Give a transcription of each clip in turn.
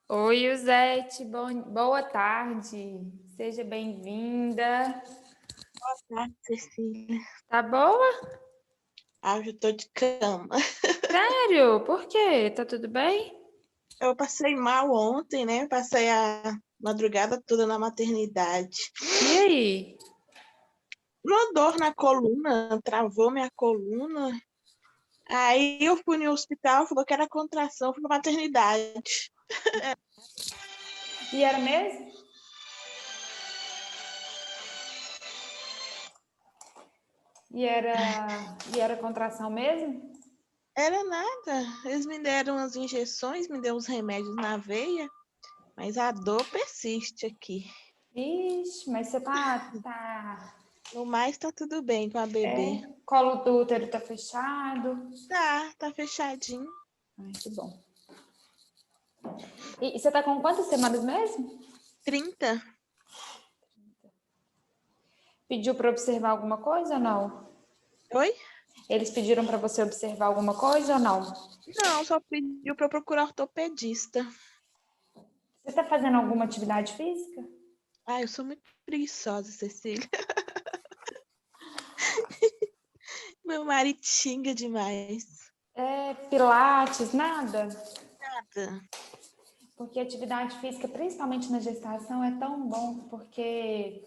Oi, Izete, boa tarde. Seja bem-vinda. Ah, Cecília. Tá boa? Eu tô de cama. Sério? Por quê? Tá tudo bem? Eu passei mal ontem, né? Passei a madrugada toda na maternidade. E aí? Uma dor na coluna, travou minha coluna. Aí eu fui no hospital, falou que era contração, fui pra maternidade. E era mesmo? E era contração mesmo? Era nada. Eles me deram umas injeções, me deram uns remédios na veia, mas a dor persiste aqui. Ixi, mas você tá. No mais, tá tudo bem com a bebê. Colo do útero tá fechado. Tá fechadinho. Ai, que bom. E você tá com quantas semanas mesmo? 30. Pediu pra observar alguma coisa ou não? Oi? Eles pediram pra você observar alguma coisa ou não? Não, só pediu para eu procurar ortopedista. Você tá fazendo alguma atividade física? Eu sou muito preguiçosa, Cecília. Meu marido xinga demais. Pilates, nada? Nada. Porque atividade física, principalmente na gestação, é tão bom, porque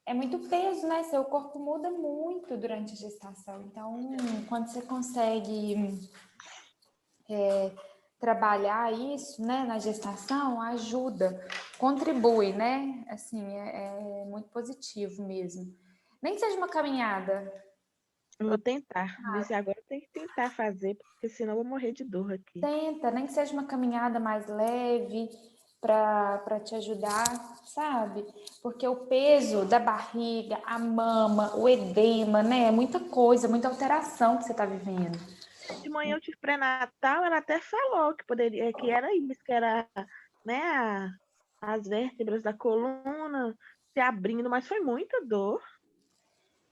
é muito peso, né? Seu corpo muda muito durante a gestação. Então, quando você consegue trabalhar isso, né, na gestação, ajuda, contribui, né? Assim, é muito positivo mesmo. Nem que seja uma caminhada. Eu vou tentar. Disse agora eu tenho que tentar fazer, porque senão eu vou morrer de dor aqui. Tenta, nem que seja uma caminhada mais leve para te ajudar, sabe? Porque o peso da barriga, a mama, o edema, né? É muita coisa, muita alteração que você está vivendo. De manhã eu tive pré-natal, ela até falou que poderia, que era isso, que era, né, as vértebras da coluna se abrindo, mas foi muita dor.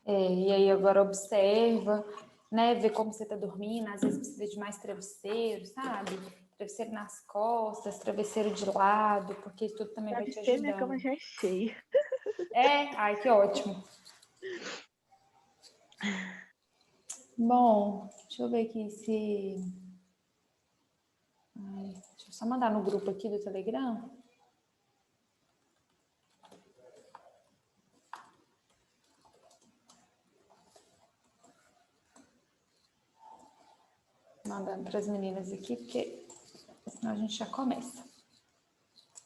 E aí agora observa, né? Vê como você está dormindo, às vezes precisa de mais travesseiro, sabe? Travesseiro nas costas, travesseiro de lado, porque isso tudo também vai Deve te ser, minha ajudando. cama já é cheia. Ai, que ótimo. Bom, deixa eu ver aqui se. Deixa eu só mandar no grupo aqui do Telegram. Mandando para as meninas aqui, porque senão a gente já começa.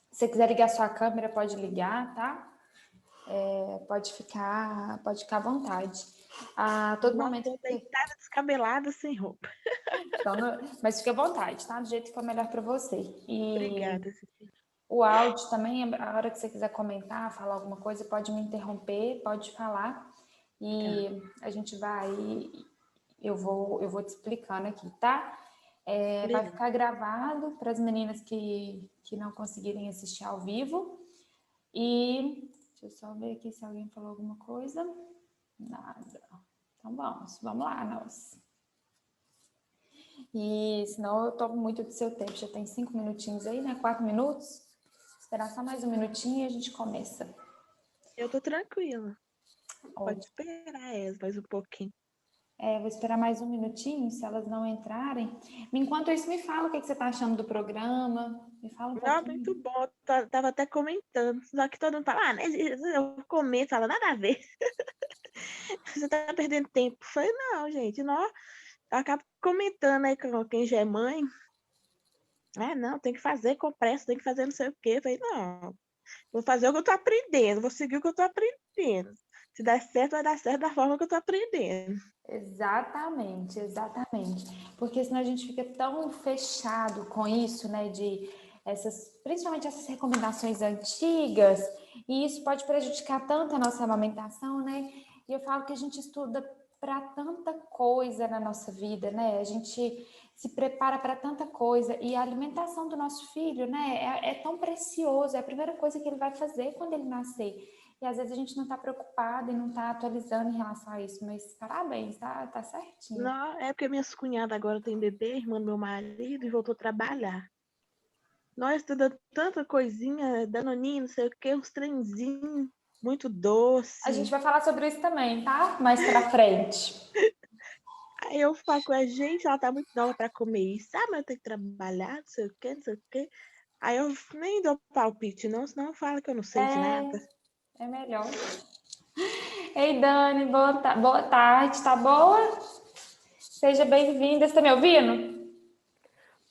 Se você quiser ligar sua câmera, pode ligar, tá? Pode ficar à vontade. A todo Não, momento tô que você. deitada, descabelada, sem roupa. Então, mas fique à vontade, tá? Do jeito que for melhor para você. E Obrigada, Cecília. o áudio também, a hora que você quiser comentar, falar alguma coisa, pode me interromper, pode falar. Tá. E a gente vai. Eu vou te explicando aqui, tá? Vai Beleza. ficar gravado para as meninas que não conseguirem assistir ao vivo. E deixa eu só ver aqui se alguém falou alguma coisa. Nada. Então vamos lá, nós. E senão eu tomo muito do seu tempo. Já tem 5 minutinhos aí, né? 4 minutos. Esperar só mais um minutinho e a gente começa. Eu tô tranquila. Pode Ótimo. esperar elas mais um pouquinho. Vou esperar mais um minutinho, se elas não entrarem. Enquanto isso, me fala o que você está achando do programa. Me fala um Não, pouquinho. muito bom. Tava até comentando. Só que todo mundo fala, mas eu comento, fala, nada a ver. Você tá perdendo tempo. Eu falei, não, gente, não. Eu acabo comentando aí com quem já é mãe. Não, tem que fazer com pressa, tem que fazer não sei o quê. Eu falei, não, vou fazer o que eu tô aprendendo, vou seguir o que eu tô aprendendo. Se der certo, vai dar certo da forma que eu tô aprendendo. Exatamente, exatamente. Porque senão a gente fica tão fechado com isso, né? Principalmente essas recomendações antigas, e isso pode prejudicar tanto a nossa amamentação, né? E eu falo que a gente estuda para tanta coisa na nossa vida, né? A gente se prepara para tanta coisa e a alimentação do nosso filho, né? É tão precioso, é a primeira coisa que ele vai fazer quando ele nascer. E às vezes a gente não está preocupado e não está atualizando em relação a isso, mas parabéns, tá certinho. Não, é porque minhas cunhadas agora têm bebê, irmã do meu marido, e voltou a trabalhar. Nós estudamos tanta coisinha, danoninho, não sei o quê, uns trenzinhos muito A gente doce. vai falar sobre isso também, tá? Mais pra frente. Aí eu falo com a gente, ela tá muito nova pra comer isso. Ah, mas eu tenho que trabalhar, não sei o quê, não sei o quê. Aí eu nem dou palpite, não, senão fala que eu não sei de nada. É melhor. Ei, Dani, boa tarde, tá boa? Seja bem-vinda. Você tá me ouvindo?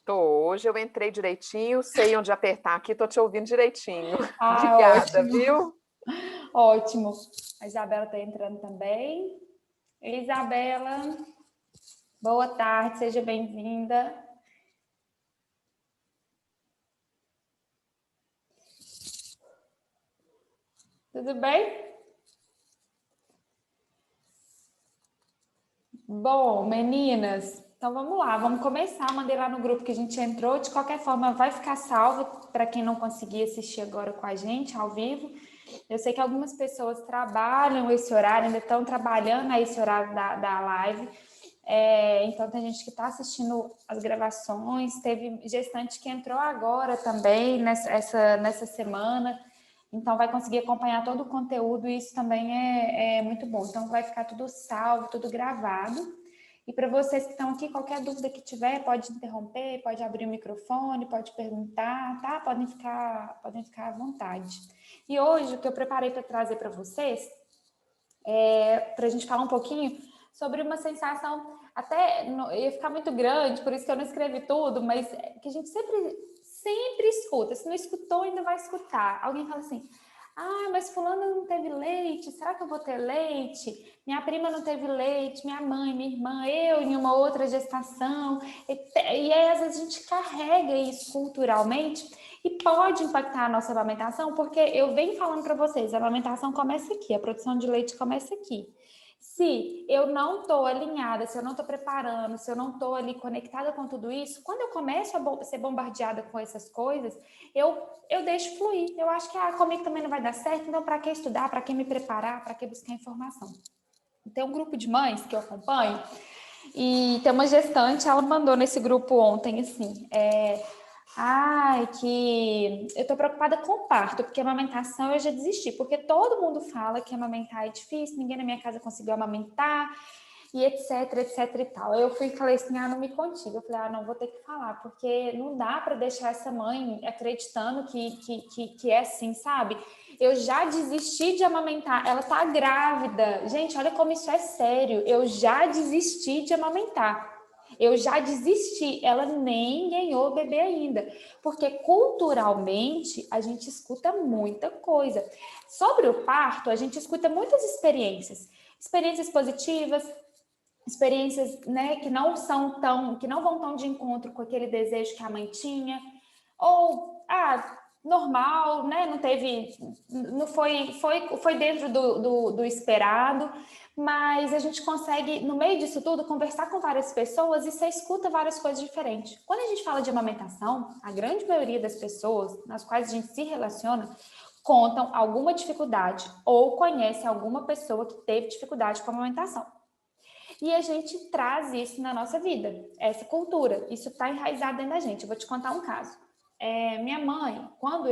Tô, hoje eu entrei direitinho, sei onde apertar aqui, tô te ouvindo direitinho. Ah, Obrigada, ótimo, viu? ótimo. A Isabela tá entrando também. Isabela, boa tarde, seja bem-vinda. Tudo bem? Bom, meninas, então vamos lá, vamos começar. Mandei lá no grupo que a gente entrou. De qualquer forma, vai ficar salvo para quem não conseguir assistir agora com a gente ao vivo. Eu sei que algumas pessoas trabalham esse horário, ainda estão trabalhando a esse horário da live. Então, tem gente que está assistindo as gravações. Teve gestante que entrou agora também, nessa semana. Então, vai conseguir acompanhar todo o conteúdo e isso também é muito bom. Então, vai ficar tudo salvo, tudo gravado. E para vocês que estão aqui, qualquer dúvida que tiver, pode interromper, pode abrir o microfone, pode perguntar, tá? Podem ficar à vontade. E hoje, o que eu preparei para trazer para vocês para a gente falar um pouquinho sobre uma sensação, até ia ficar muito grande, por isso que eu não escrevi tudo, mas que a gente sempre escuta. Se não escutou, ainda vai escutar. Alguém fala assim: ah, mas fulana não teve leite, será que eu vou ter leite? Minha prima não teve leite, minha mãe, minha irmã, eu em uma outra gestação. E aí, às vezes, a gente carrega isso culturalmente e pode impactar a nossa amamentação, porque eu venho falando para vocês, a amamentação começa aqui, a produção de leite começa aqui. Se eu não estou alinhada, se eu não estou preparando, se eu não estou ali conectada com tudo isso, quando eu começo a ser bombardeada com essas coisas, eu deixo fluir. Eu acho que comigo também não vai dar certo, então para que estudar, para que me preparar, para que buscar informação? Tem um grupo de mães que eu acompanho e tem uma gestante, ela mandou nesse grupo ontem assim, ai, que eu tô preocupada com o parto, porque a amamentação eu já desisti, porque todo mundo fala que amamentar é difícil, ninguém na minha casa conseguiu amamentar, e etc e tal. Eu fui e falei assim, não me contigo. Eu falei, não, vou ter que falar, porque não dá para deixar essa mãe acreditando que é assim, sabe? Eu já desisti de amamentar, ela tá grávida. Gente, olha como isso é sério. Eu já desisti de amamentar. Eu já desisti, ela nem ganhou o bebê ainda, porque culturalmente a gente escuta muita coisa. Sobre o parto, a gente escuta muitas experiências positivas, experiências, né, que não vão tão de encontro com aquele desejo que a mãe tinha, ou normal, né? Não foi dentro do esperado, mas a gente consegue, no meio disso tudo, conversar com várias pessoas e você escuta várias coisas diferentes. Quando a gente fala de amamentação, a grande maioria das pessoas nas quais a gente se relaciona contam alguma dificuldade ou conhecem alguma pessoa que teve dificuldade com a amamentação. E a gente traz isso na nossa vida, essa cultura, isso está enraizado dentro da gente. Eu vou te contar um caso. Minha mãe, quando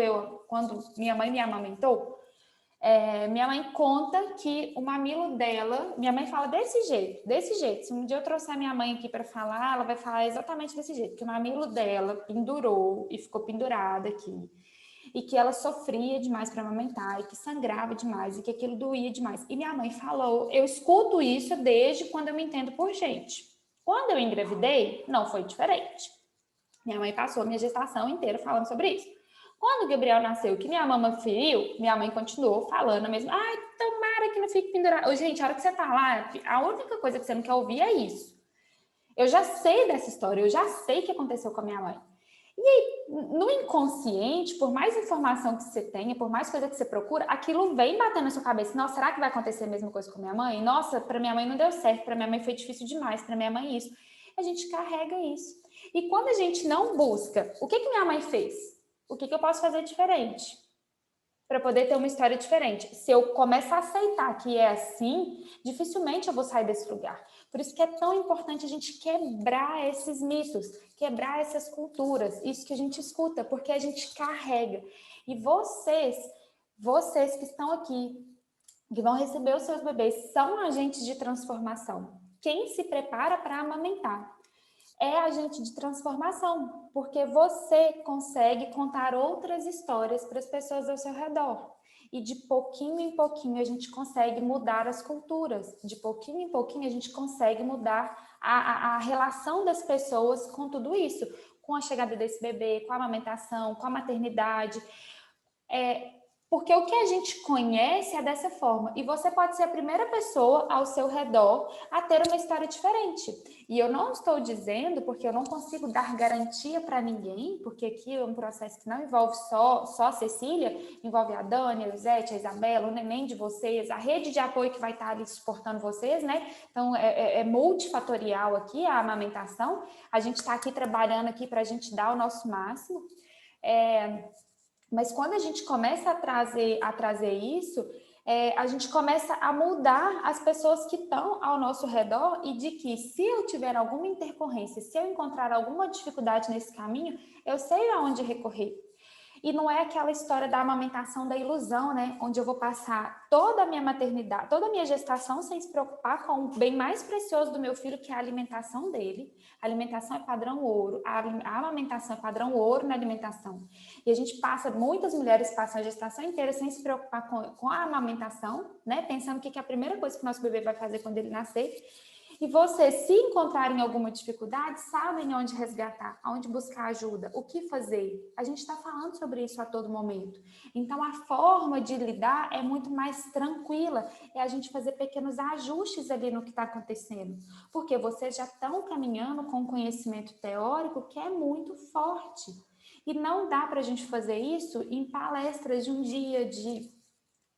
minha mãe me amamentou, minha mãe conta que o mamilo dela, minha mãe fala desse jeito. Se um dia eu trouxer minha mãe aqui para falar, ela vai falar exatamente desse jeito, que o mamilo dela pendurou e ficou pendurado aqui. E que ela sofria demais para amamentar, e que sangrava demais, e que aquilo doía demais. E minha mãe falou, eu escuto isso desde quando eu me entendo por gente. Quando eu engravidei, não foi diferente. Minha mãe passou a minha gestação inteira falando sobre isso. Quando o Gabriel nasceu, que minha mama feriu, minha mãe continuou falando mesmo. Ai, tomara que não fique pendurado. Gente, a hora que você tá lá, a única coisa que você não quer ouvir é isso. Eu já sei dessa história, eu já sei o que aconteceu com a minha mãe. E aí, no inconsciente, por mais informação que você tenha, por mais coisa que você procura, aquilo vem batendo na sua cabeça. Nossa, será que vai acontecer a mesma coisa com a minha mãe? Nossa, para minha mãe não deu certo, para minha mãe foi difícil demais, para minha mãe isso. A gente carrega isso. E quando a gente não busca, o que minha mãe fez? O que eu posso fazer diferente? para poder ter uma história diferente. Se eu começar a aceitar que é assim, dificilmente eu vou sair desse lugar. Por isso que é tão importante a gente quebrar esses mitos, quebrar essas culturas, isso que a gente escuta, porque a gente carrega. E vocês que estão aqui, que vão receber os seus bebês, são agentes de transformação. Quem se prepara para amamentar é agente de transformação, porque você consegue contar outras histórias para as pessoas ao seu redor. E de pouquinho em pouquinho a gente consegue mudar as culturas, de pouquinho em pouquinho a gente consegue mudar a relação das pessoas com tudo isso, com a chegada desse bebê, com a amamentação, com a maternidade. Porque o que a gente conhece é dessa forma. E você pode ser a primeira pessoa ao seu redor a ter uma história diferente. E eu não estou dizendo, porque eu não consigo dar garantia para ninguém, porque aqui é um processo que não envolve só a Cecília, envolve a Dani, a Elisete, a Isabela, o neném de vocês, a rede de apoio que vai estar ali suportando vocês, né? Então, é multifatorial aqui a amamentação. A gente está aqui trabalhando aqui para a gente dar o nosso máximo. Mas quando a gente começa a trazer isso, a gente começa a mudar as pessoas que estão ao nosso redor e de que se eu tiver alguma intercorrência, se eu encontrar alguma dificuldade nesse caminho, eu sei aonde recorrer. E não é aquela história da amamentação da ilusão, né? Onde eu vou passar toda a minha maternidade, toda a minha gestação sem se preocupar com o bem mais precioso do meu filho, que é a alimentação dele. A alimentação é padrão ouro, a amamentação é padrão ouro na alimentação. E a gente muitas mulheres passam a gestação inteira sem se preocupar com a amamentação, né? Pensando que é a primeira coisa que o nosso bebê vai fazer quando ele nascer. E vocês, se encontrarem alguma dificuldade, sabem onde resgatar, onde buscar ajuda, o que fazer. A gente está falando sobre isso a todo momento. Então, a forma de lidar é muito mais tranquila. É a gente fazer pequenos ajustes ali no que está acontecendo. Porque vocês já estão caminhando com um conhecimento teórico que é muito forte. E não dá para a gente fazer isso em palestras de um dia, de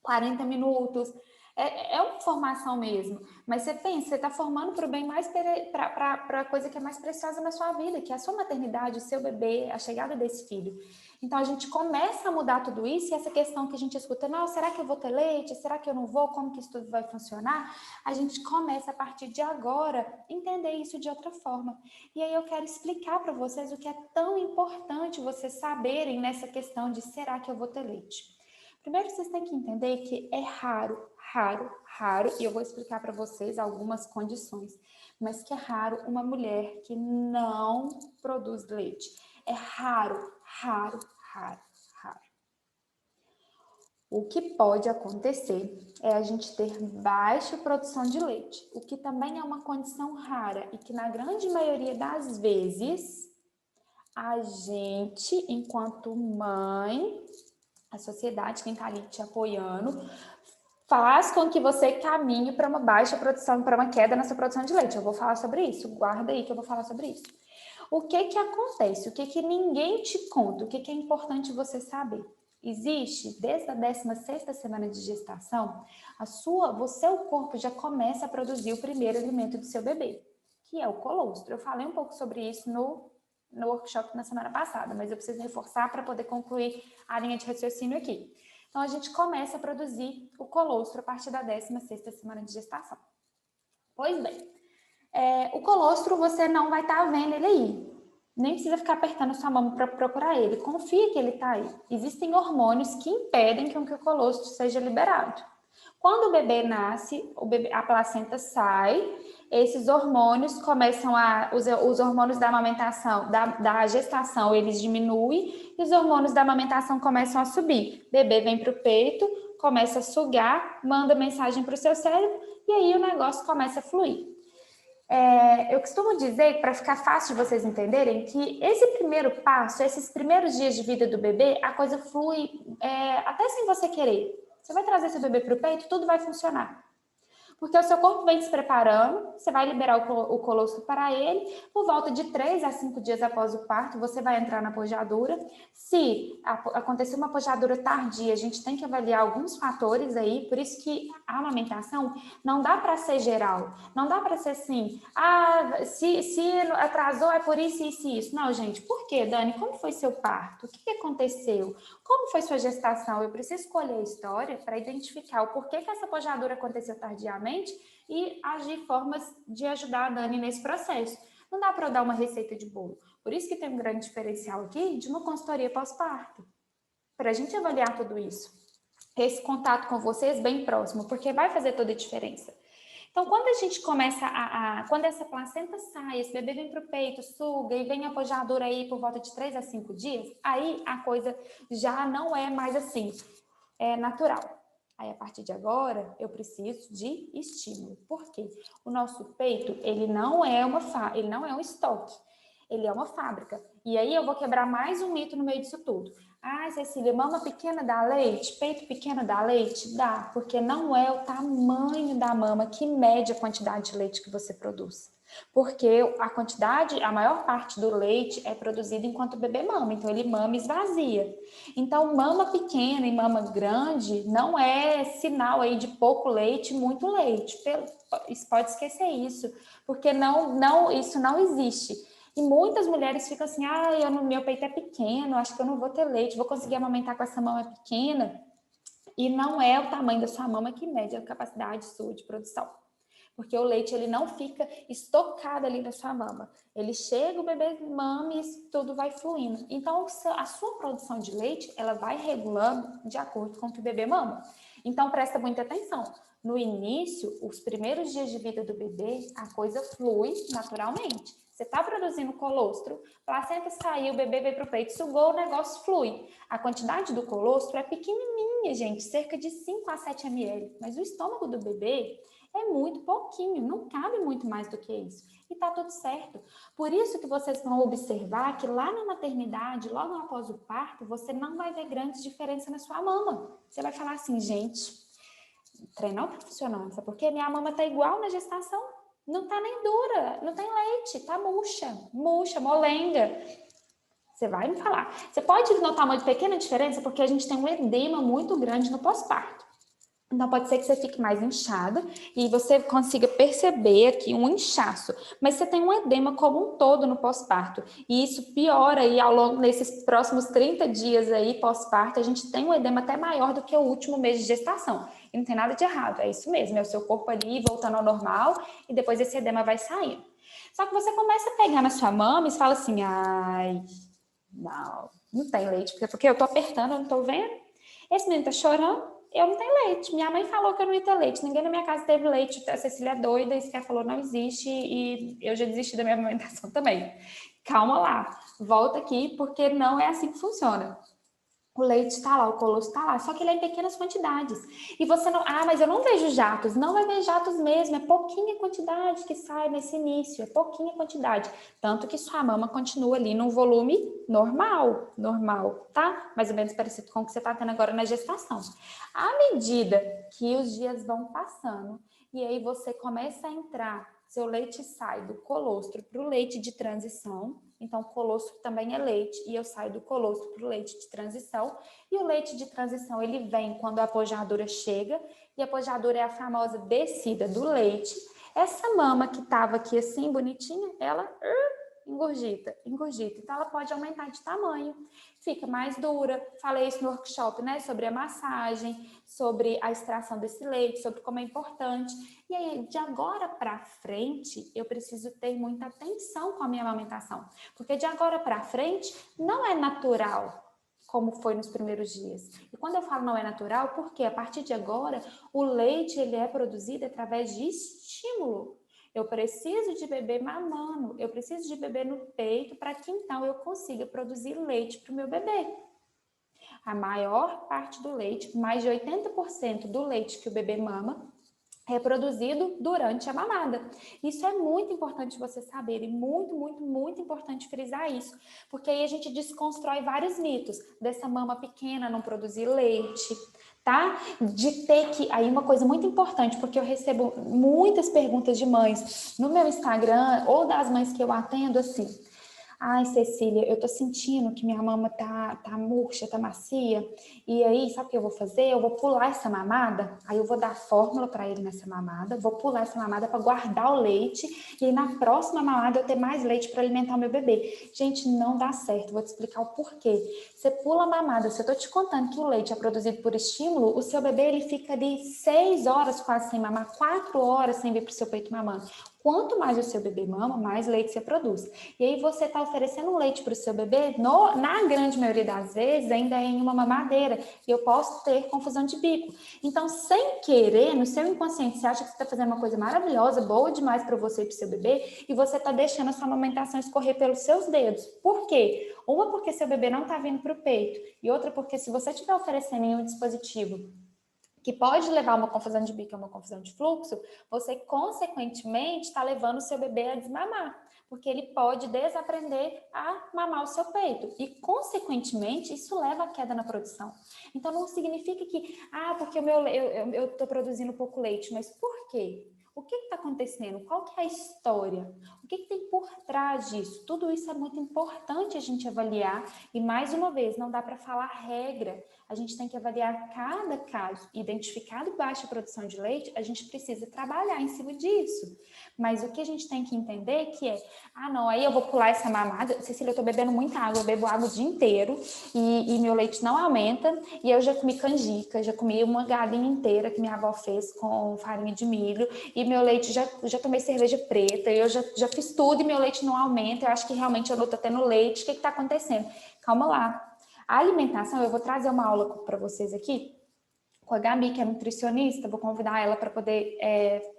40 minutos. É uma formação mesmo, mas você pensa, você está formando para o bem mais, para a coisa que é mais preciosa na sua vida, que é a sua maternidade, o seu bebê, a chegada desse filho. Então a gente começa a mudar tudo isso, e essa questão que a gente escuta, não, será que eu vou ter leite? Será que eu não vou? Como que isso tudo vai funcionar? A gente começa a partir de agora entender isso de outra forma. E aí eu quero explicar para vocês o que é tão importante vocês saberem nessa questão de será que eu vou ter leite? Primeiro, vocês têm que entender que é raro, e eu vou explicar para vocês algumas condições, mas que é raro uma mulher que não produz leite. É raro. O que pode acontecer é a gente ter baixa produção de leite, o que também é uma condição rara e que na grande maioria das vezes a gente, enquanto mãe, a sociedade, quem está ali te apoiando, faz com que você caminhe para uma baixa produção, para uma queda na sua produção de leite. Eu vou falar sobre isso, guarda aí que eu vou falar sobre isso. O que acontece? O que ninguém te conta? O que é importante você saber? Existe, desde a 16ª semana de gestação, o corpo já começa a produzir o primeiro alimento do seu bebê, que é o colostro. Eu falei um pouco sobre isso no workshop na semana passada, mas eu preciso reforçar para poder concluir a linha de raciocínio aqui. Então, a gente começa a produzir o colostro a partir da 16ª semana de gestação. Pois bem, o colostro você não vai estar vendo ele aí. Nem precisa ficar apertando sua mão para procurar ele. Confia que ele está aí. Existem hormônios que impedem que o colostro seja liberado. Quando o bebê nasce, a placenta sai, esses hormônios começam os hormônios da amamentação, da gestação, eles diminuem e os hormônios da amamentação começam a subir. O bebê vem para o peito, começa a sugar, manda mensagem para o seu cérebro e aí o negócio começa a fluir. Eu costumo dizer, para ficar fácil de vocês entenderem, que esse primeiro passo, esses primeiros dias de vida do bebê, a coisa flui até sem você querer. Você vai trazer seu bebê para o peito, tudo vai funcionar. Porque o seu corpo vem se preparando, você vai liberar o colostro para ele, por volta de 3 a 5 dias após o parto, você vai entrar na pojadura. Se acontecer uma pojadura tardia, a gente tem que avaliar alguns fatores aí, por isso que a amamentação não dá para ser geral, não dá para ser assim, se atrasou é por isso, isso e isso. Não, gente, por quê, Dani? Como foi seu parto? O que aconteceu? Como foi sua gestação? Eu preciso escolher a história para identificar o porquê que essa pojadura aconteceu tardiamente e agir formas de ajudar a Dani nesse processo. Não dá para eu dar uma receita de bolo. Por isso que tem um grande diferencial aqui de uma consultoria pós-parto, para a gente avaliar tudo isso. Esse contato com vocês bem próximo, porque vai fazer toda a diferença. Então, quando a gente começa quando essa placenta sai, esse bebê vem para o peito, suga e vem a pojadura aí por volta de 3 a 5 dias, aí a coisa já não é mais assim, natural. Aí, a partir de agora, eu preciso de estímulo. Por quê? O nosso peito, ele não é um estoque, ele é uma fábrica. E aí eu vou quebrar mais um mito no meio disso tudo. Cecília, mama pequena dá leite? Peito pequeno dá leite? Dá, porque não é o tamanho da mama que mede a quantidade de leite que você produz. Porque a maior parte do leite é produzida enquanto o bebê mama, então ele mama e esvazia. Então, mama pequena e mama grande não é sinal aí de pouco leite, muito leite. Pode esquecer isso, porque isso não existe. E muitas mulheres ficam assim, meu peito é pequeno, acho que eu não vou ter leite, vou conseguir amamentar com essa mama pequena. E não é o tamanho da sua mama que mede a capacidade sua de produção. Porque o leite, ele não fica estocado ali na sua mama. Ele chega, o bebê mama e tudo vai fluindo. Então, a sua produção de leite, ela vai regulando de acordo com o que o bebê mama. Então, presta muita atenção. No início, os primeiros dias de vida do bebê, a coisa flui naturalmente. Você está produzindo colostro, placenta saiu, o bebê veio para o peito, sugou, o negócio flui. A quantidade do colostro é pequenininha, gente, cerca de 5 a 7 ml. Mas o estômago do bebê é muito pouquinho, não cabe muito mais do que isso. E tá tudo certo. Por isso que vocês vão observar que lá na maternidade, logo após o parto, você não vai ver grandes diferenças na sua mama. Você vai falar assim, gente, trem não tá funcionando, sabe por quê? Minha mama tá igual na gestação. Não tá nem dura, não tem leite, tá murcha, molenga. Você vai me falar. Você pode notar uma pequena diferença porque a gente tem um edema muito grande no pós-parto. Então, pode ser que você fique mais inchada e você consiga perceber aqui um inchaço. Mas você tem um edema como um todo no pós-parto. E isso piora aí ao longo desses próximos 30 dias aí pós-parto. A gente tem um edema até maior do que o último mês de gestação. E não tem nada de errado, é isso mesmo. É o seu corpo ali voltando ao normal e depois esse edema vai saindo. Só que você começa a pegar na sua mama e fala assim, não tem leite. Porque eu tô apertando, eu não tô vendo. Esse menino tá chorando. Eu não tenho leite. Minha mãe falou que eu não ia ter leite. Ninguém na minha casa teve leite. A Cecília é doida, isso que ela falou não existe e eu já desisti da minha amamentação também. Calma lá. Volta aqui, porque não é assim que funciona. O leite está lá, o colostro está lá, só que ele é em pequenas quantidades. E você não... mas eu não vejo jatos. Não vai ver jatos mesmo, é pouquinha quantidade que sai nesse início, é pouquinha quantidade. Tanto que sua mama continua ali num volume normal, tá? Mais ou menos parecido com o que você está tendo agora na gestação. À medida que os dias vão passando, e aí você começa a entrar, seu leite sai do colostro para o leite de transição. Então, colostro também é leite, e eu saio do colostro para o leite de transição. E o leite de transição, ele vem quando a pojadura chega, e a pojadura é a famosa descida do leite. Essa mama que estava aqui assim, bonitinha, ela engurgita. Então, ela pode aumentar de tamanho, fica mais dura. Falei isso no workshop, né? Sobre a massagem, sobre a extração desse leite, sobre como é importante. E aí, de agora para frente, eu preciso ter muita atenção com a minha amamentação. Porque de agora para frente, não é natural como foi nos primeiros dias. E quando eu falo não é natural, porque a partir de agora, o leite ele é produzido através de estímulo. Eu preciso de bebê mamando, eu preciso de bebê no peito para que então eu consiga produzir leite para o meu bebê. A maior parte do leite, mais de 80% do leite que o bebê mama, reproduzido durante a mamada. Isso é muito importante você saber e muito, muito, muito importante frisar isso, porque aí a gente desconstrói vários mitos dessa mama pequena não produzir leite, tá? De ter que... Aí uma coisa muito importante, porque eu recebo muitas perguntas de mães no meu Instagram ou das mães que eu atendo assim: ai, Cecília, eu tô sentindo que minha mama tá murcha, tá macia, e aí, sabe o que eu vou fazer? Eu vou pular essa mamada, aí eu vou dar fórmula para ele nessa mamada, vou pular essa mamada para guardar o leite, e aí na próxima mamada eu ter mais leite para alimentar o meu bebê. Gente, não dá certo, vou te explicar o porquê. Você pula a mamada, se eu tô te contando que o leite é produzido por estímulo, o seu bebê, ele fica de 6 horas quase sem mamar, 4 horas sem vir pro seu peito mamando. Quanto mais o seu bebê mama, mais leite você produz. E aí você está oferecendo um leite para o seu bebê, na grande maioria das vezes, ainda é em uma mamadeira. E eu posso ter confusão de bico. Então, sem querer, no seu inconsciente, você acha que você está fazendo uma coisa maravilhosa, boa demais para você e para o seu bebê, e você está deixando a sua amamentação escorrer pelos seus dedos. Por quê? Uma, porque seu bebê não está vindo para o peito. E outra, porque se você estiver oferecendo em um dispositivo que pode levar a uma confusão de bico, a uma confusão de fluxo, você, consequentemente, está levando o seu bebê a desmamar, porque ele pode desaprender a mamar o seu peito. E, consequentemente, isso leva à queda na produção. Então, não significa que, porque eu estou produzindo pouco leite, mas por quê? O que está acontecendo? Qual que é a história? O que tem por trás disso? Tudo isso é muito importante a gente avaliar. E, mais uma vez, não dá para falar regra. A gente tem que avaliar cada caso. Identificado baixa produção de leite, a gente precisa trabalhar em cima disso. Mas o que a gente tem que entender que é, não, aí eu vou pular essa mamada. Cecília, eu tô bebendo muita água, eu bebo água o dia inteiro e meu leite não aumenta. E eu já comi canjica, já comi uma galinha inteira que minha avó fez com farinha de milho. E meu leite, já tomei cerveja preta, eu já fiz tudo e meu leite não aumenta. Eu acho que realmente eu não tô tendo leite. O que tá acontecendo? Calma lá. A alimentação, eu vou trazer uma aula para vocês aqui com a Gabi, que é nutricionista, vou convidar ela para poder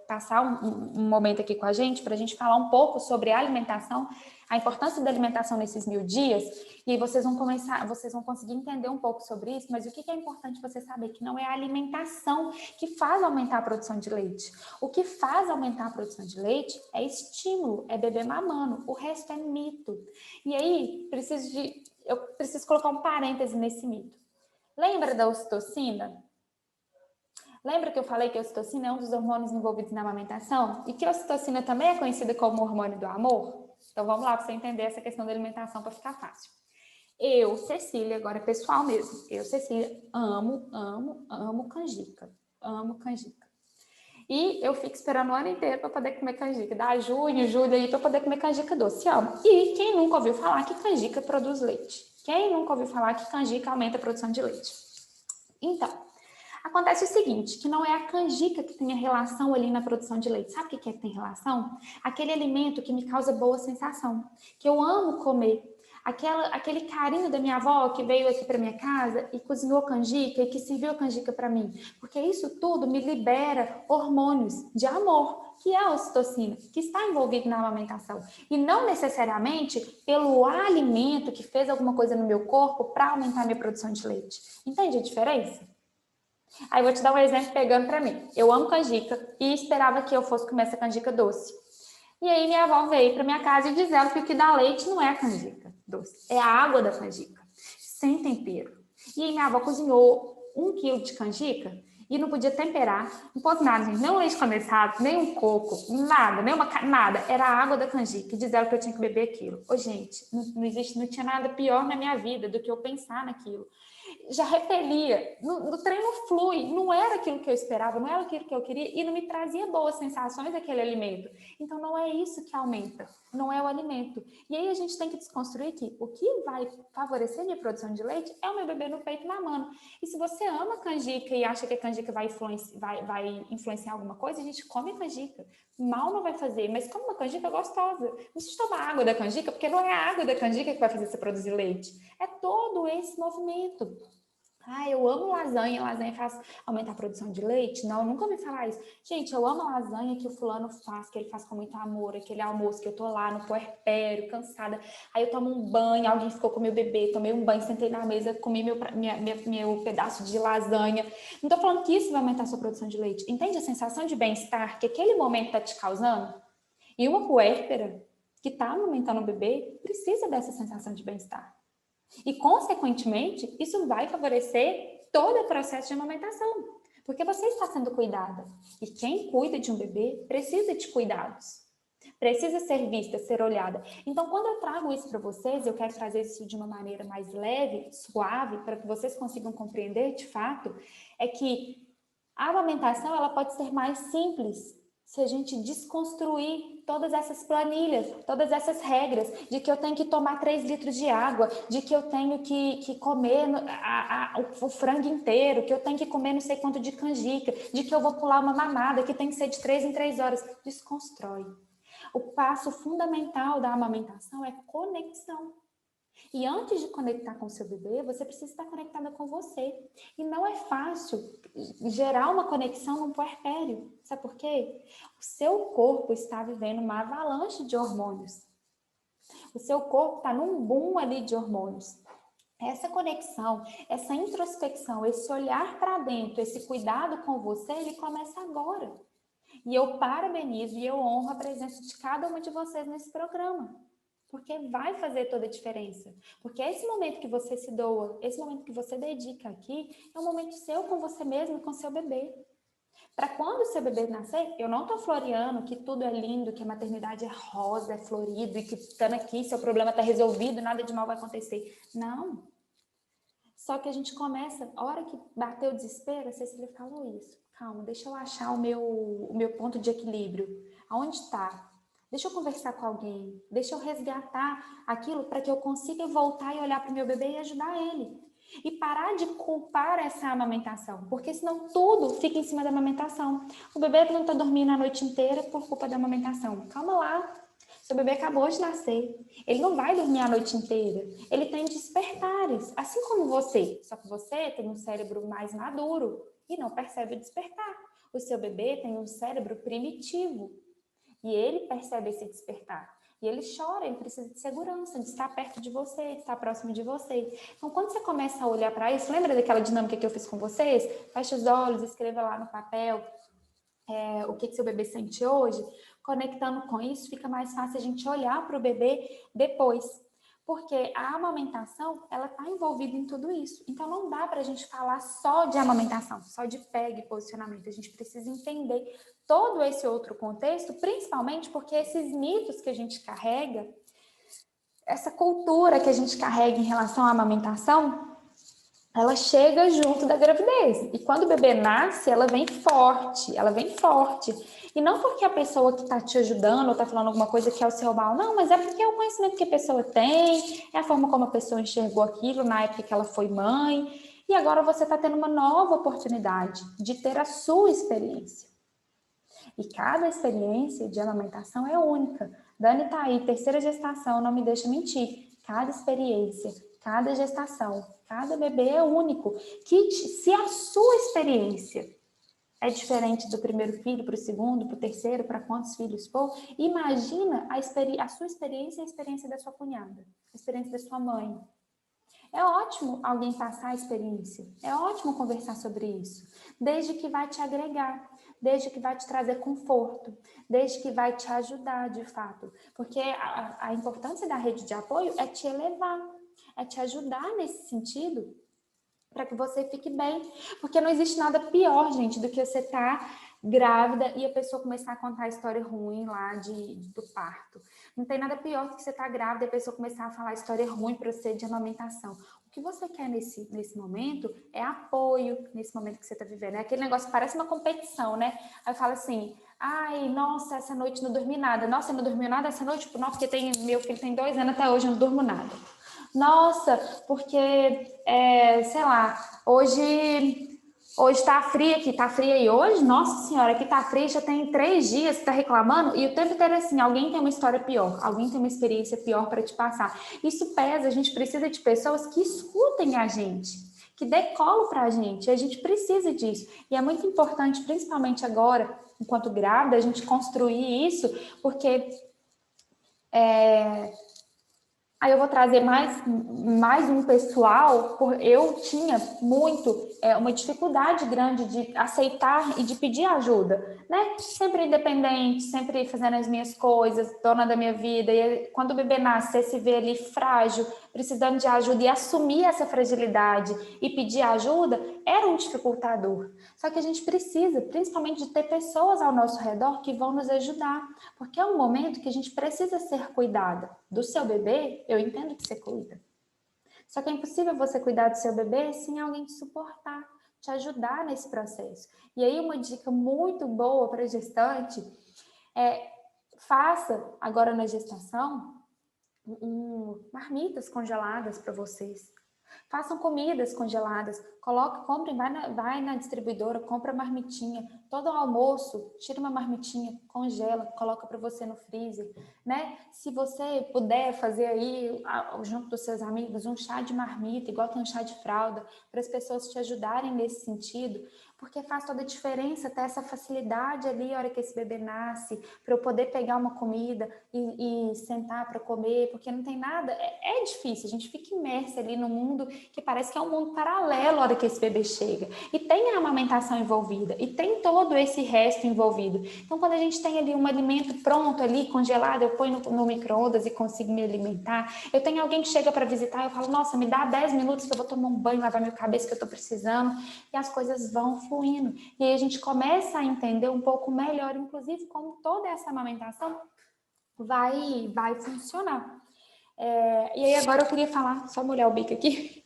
passar um momento aqui com a gente, para a gente falar um pouco sobre a alimentação, a importância da alimentação nesses 1000 dias, e aí vocês vão conseguir entender um pouco sobre isso, mas o que é importante você saber? Que não é a alimentação que faz aumentar a produção de leite. O que faz aumentar a produção de leite é estímulo, é bebê mamando, o resto é mito. E aí, eu preciso colocar um parêntese nesse mito. Lembra da ocitocina? Lembra que eu falei que a ocitocina é um dos hormônios envolvidos na amamentação? E que a ocitocina também é conhecida como hormônio do amor? Então vamos lá para você entender essa questão da alimentação para ficar fácil. Eu, Cecília, agora é pessoal mesmo, eu, Cecília, amo canjica. Amo canjica. E eu fico esperando o ano inteiro para poder comer canjica. Dá junho, julho aí para poder comer canjica doce. Amo. E quem nunca ouviu falar que canjica produz leite? Quem nunca ouviu falar que canjica aumenta a produção de leite? Então, acontece o seguinte, que não é a canjica que tem a relação ali na produção de leite. Sabe o que é que tem relação? Aquele alimento que me causa boa sensação, que eu amo comer. Aquele carinho da minha avó que veio aqui para minha casa e cozinhou canjica e que serviu canjica para mim. Porque isso tudo me libera hormônios de amor, que é a ocitocina, que está envolvido na amamentação. E não necessariamente pelo alimento que fez alguma coisa no meu corpo para aumentar a minha produção de leite. Entende a diferença? Aí vou te dar um exemplo pegando para mim. Eu amo canjica e esperava que eu fosse comer essa canjica doce. E aí minha avó veio para minha casa e dizendo que o que dá leite não é a canjica doce, é a água da canjica, sem tempero. E aí minha avó cozinhou 1 quilo de canjica e não podia temperar, não pôs nada, gente, nem um leite condensado, nem um coco, nada, nada. Era a água da canjica e diziam que eu tinha que beber aquilo. Ô, gente, não tinha nada pior na minha vida do que eu pensar naquilo. Já repelia, no treino flui, não era aquilo que eu esperava, não era aquilo que eu queria e não me trazia boas sensações daquele alimento. Então não é isso que aumenta, não é o alimento. E aí a gente tem que desconstruir que o que vai favorecer a minha produção de leite é o meu bebê no peito mamando. E se você ama canjica e acha que a canjica vai influenciar alguma coisa, a gente come canjica. Mal não vai fazer, mas come uma canjica gostosa. Não precisa tomar água da canjica, porque não é a água da canjica que vai fazer você produzir leite. É todo esse movimento. Ah, eu amo lasanha faz aumentar a produção de leite? Não, eu nunca ouvi falar isso. Gente, eu amo a lasanha que o fulano faz, que ele faz com muito amor, aquele almoço que eu tô lá no puerpério, cansada. Aí eu tomo um banho, alguém ficou com meu bebê, tomei um banho, sentei na mesa, comi meu pedaço de lasanha. Não tô falando que isso vai aumentar a sua produção de leite. Entende a sensação de bem-estar que aquele momento tá te causando? E uma puérpera que tá amamentando o bebê precisa dessa sensação de bem-estar. E, consequentemente, isso vai favorecer todo o processo de amamentação, porque você está sendo cuidada. E quem cuida de um bebê precisa de cuidados, precisa ser vista, ser olhada. Então, quando eu trago isso para vocês, eu quero trazer isso de uma maneira mais leve, suave, para que vocês consigam compreender de fato, é que a amamentação ela pode ser mais simples se a gente desconstruir todas essas planilhas, todas essas regras, de que eu tenho que tomar 3 litros de água, de que eu tenho que comer o frango inteiro, que eu tenho que comer não sei quanto de canjica, de que eu vou pular uma mamada, que tem que ser de 3 em 3 horas. Desconstrói. O passo fundamental da amamentação é conexão. E antes de conectar com o seu bebê, você precisa estar conectada com você. E não é fácil gerar uma conexão num puerpério. Sabe por quê? O seu corpo está vivendo uma avalanche de hormônios. O seu corpo está num boom ali de hormônios. Essa conexão, essa introspecção, esse olhar para dentro, esse cuidado com você, ele começa agora. E eu parabenizo e eu honro a presença de cada uma de vocês nesse programa. Porque vai fazer toda a diferença. Porque esse momento que você se doa, esse momento que você dedica aqui, é um momento seu com você mesmo e com seu bebê. Para quando o seu bebê nascer, eu não estou floreando que tudo é lindo, que a maternidade é rosa, é florido e que estando aqui, seu problema está resolvido, nada de mal vai acontecer. Não. Só que a gente começa, a hora que bateu o desespero, a Cecília falou isso. Calma, deixa eu achar o meu ponto de equilíbrio. Aonde está? Deixa eu conversar com alguém, deixa eu resgatar aquilo para que eu consiga voltar e olhar para o meu bebê e ajudar ele. E parar de culpar essa amamentação, porque senão tudo fica em cima da amamentação. O bebê não está dormindo a noite inteira por culpa da amamentação. Calma lá, seu bebê acabou de nascer, ele não vai dormir a noite inteira, ele tem despertares, assim como você, só que você tem um cérebro mais maduro e não percebe o despertar. O seu bebê tem um cérebro primitivo. E ele percebe esse despertar. E ele chora, ele precisa de segurança, de estar perto de você, de estar próximo de você. Então, quando você começa a olhar para isso, lembra daquela dinâmica que eu fiz com vocês? Fecha os olhos, escreva lá no papel o que seu bebê sente hoje. Conectando com isso, fica mais fácil a gente olhar para o bebê depois. Porque a amamentação, ela está envolvida em tudo isso. Então, não dá para a gente falar só de amamentação, só de pega e posicionamento. A gente precisa entender todo esse outro contexto, principalmente porque esses mitos que a gente carrega, essa cultura que a gente carrega em relação à amamentação, ela chega junto da gravidez. E quando o bebê nasce, ela vem forte, E não porque a pessoa que está te ajudando ou está falando alguma coisa que é o seu mal, não, mas é porque é o conhecimento que a pessoa tem, é a forma como a pessoa enxergou aquilo na época que ela foi mãe, e agora você está tendo uma nova oportunidade de ter a sua experiência. E cada experiência de amamentação é única. Dani está aí, 3ª gestação, não me deixa mentir. Cada experiência, cada gestação, cada bebê é único. Se a sua experiência é diferente do primeiro filho para o segundo, para o terceiro, para quantos filhos for, imagina a sua experiência e a experiência da sua cunhada, a experiência da sua mãe. É ótimo alguém passar a experiência, é ótimo conversar sobre isso, desde que vai te agregar, desde que vai te trazer conforto, desde que vai te ajudar de fato, porque a importância da rede de apoio é te elevar, é te ajudar nesse sentido, para que você fique bem, porque não existe nada pior, gente, do que você estar grávida e a pessoa começar a contar a história ruim lá do parto. Não tem nada pior do que você estar grávida e a pessoa começar a falar história ruim para você de amamentação. O que você quer nesse momento é apoio, nesse momento que você está vivendo. É aquele negócio que parece uma competição, né? Aí fala assim, ai, nossa, essa noite não dormi nada. Nossa, não dormiu nada essa noite? Não, porque meu filho tem 2 anos, até hoje eu não durmo nada. Nossa, porque, sei lá, hoje tá frio aqui, tá frio aí hoje? Nossa senhora, aqui tá frio, já tem 3 dias que tá reclamando, e o tempo inteiro assim, alguém tem uma história pior, alguém tem uma experiência pior para te passar. Isso pesa, a gente precisa de pessoas que escutem a gente, que dê colo para a gente precisa disso. E é muito importante, principalmente agora, enquanto grávida, a gente construir isso, porque aí eu vou trazer mais um pessoal, eu tinha muito uma dificuldade grande de aceitar e de pedir ajuda, né? Sempre independente, sempre fazendo as minhas coisas, dona da minha vida. E quando o bebê nasce, você se vê ali frágil, precisando de ajuda e assumir essa fragilidade e pedir ajuda, era um dificultador. Só que a gente precisa, principalmente, de ter pessoas ao nosso redor que vão nos ajudar, porque é um momento que a gente precisa ser cuidada. Do seu bebê, eu entendo que você cuida. Só que é impossível você cuidar do seu bebê sem alguém te suportar, te ajudar nesse processo. E aí uma dica muito boa para gestante é faça agora na gestação marmitas congeladas para vocês. Façam comidas congeladas, comprem, vai na distribuidora, compra marmitinha, todo o almoço, tira uma marmitinha, congela, coloca para você no freezer, né? Se você puder fazer aí, junto dos seus amigos, um chá de marmita, igual tem um chá de fralda, para as pessoas te ajudarem nesse sentido, porque faz toda a diferença ter essa facilidade ali, a hora que esse bebê nasce, para eu poder pegar uma comida e sentar para comer, porque não tem nada, é difícil, a gente fica imersa ali no mundo que parece que é um mundo paralelo a hora que esse bebê chega. E tem a amamentação envolvida, e tem todo esse resto envolvido. Então, quando a gente tem ali um alimento pronto ali, congelado, eu ponho no micro-ondas e consigo me alimentar. Eu tenho alguém que chega para visitar, eu falo, nossa, me dá 10 minutos que eu vou tomar um banho, lavar minha cabeça que eu estou precisando. E as coisas vão fluindo. E aí a gente começa a entender um pouco melhor, inclusive, como toda essa amamentação vai funcionar. E aí agora eu queria falar, só molhar o bico aqui,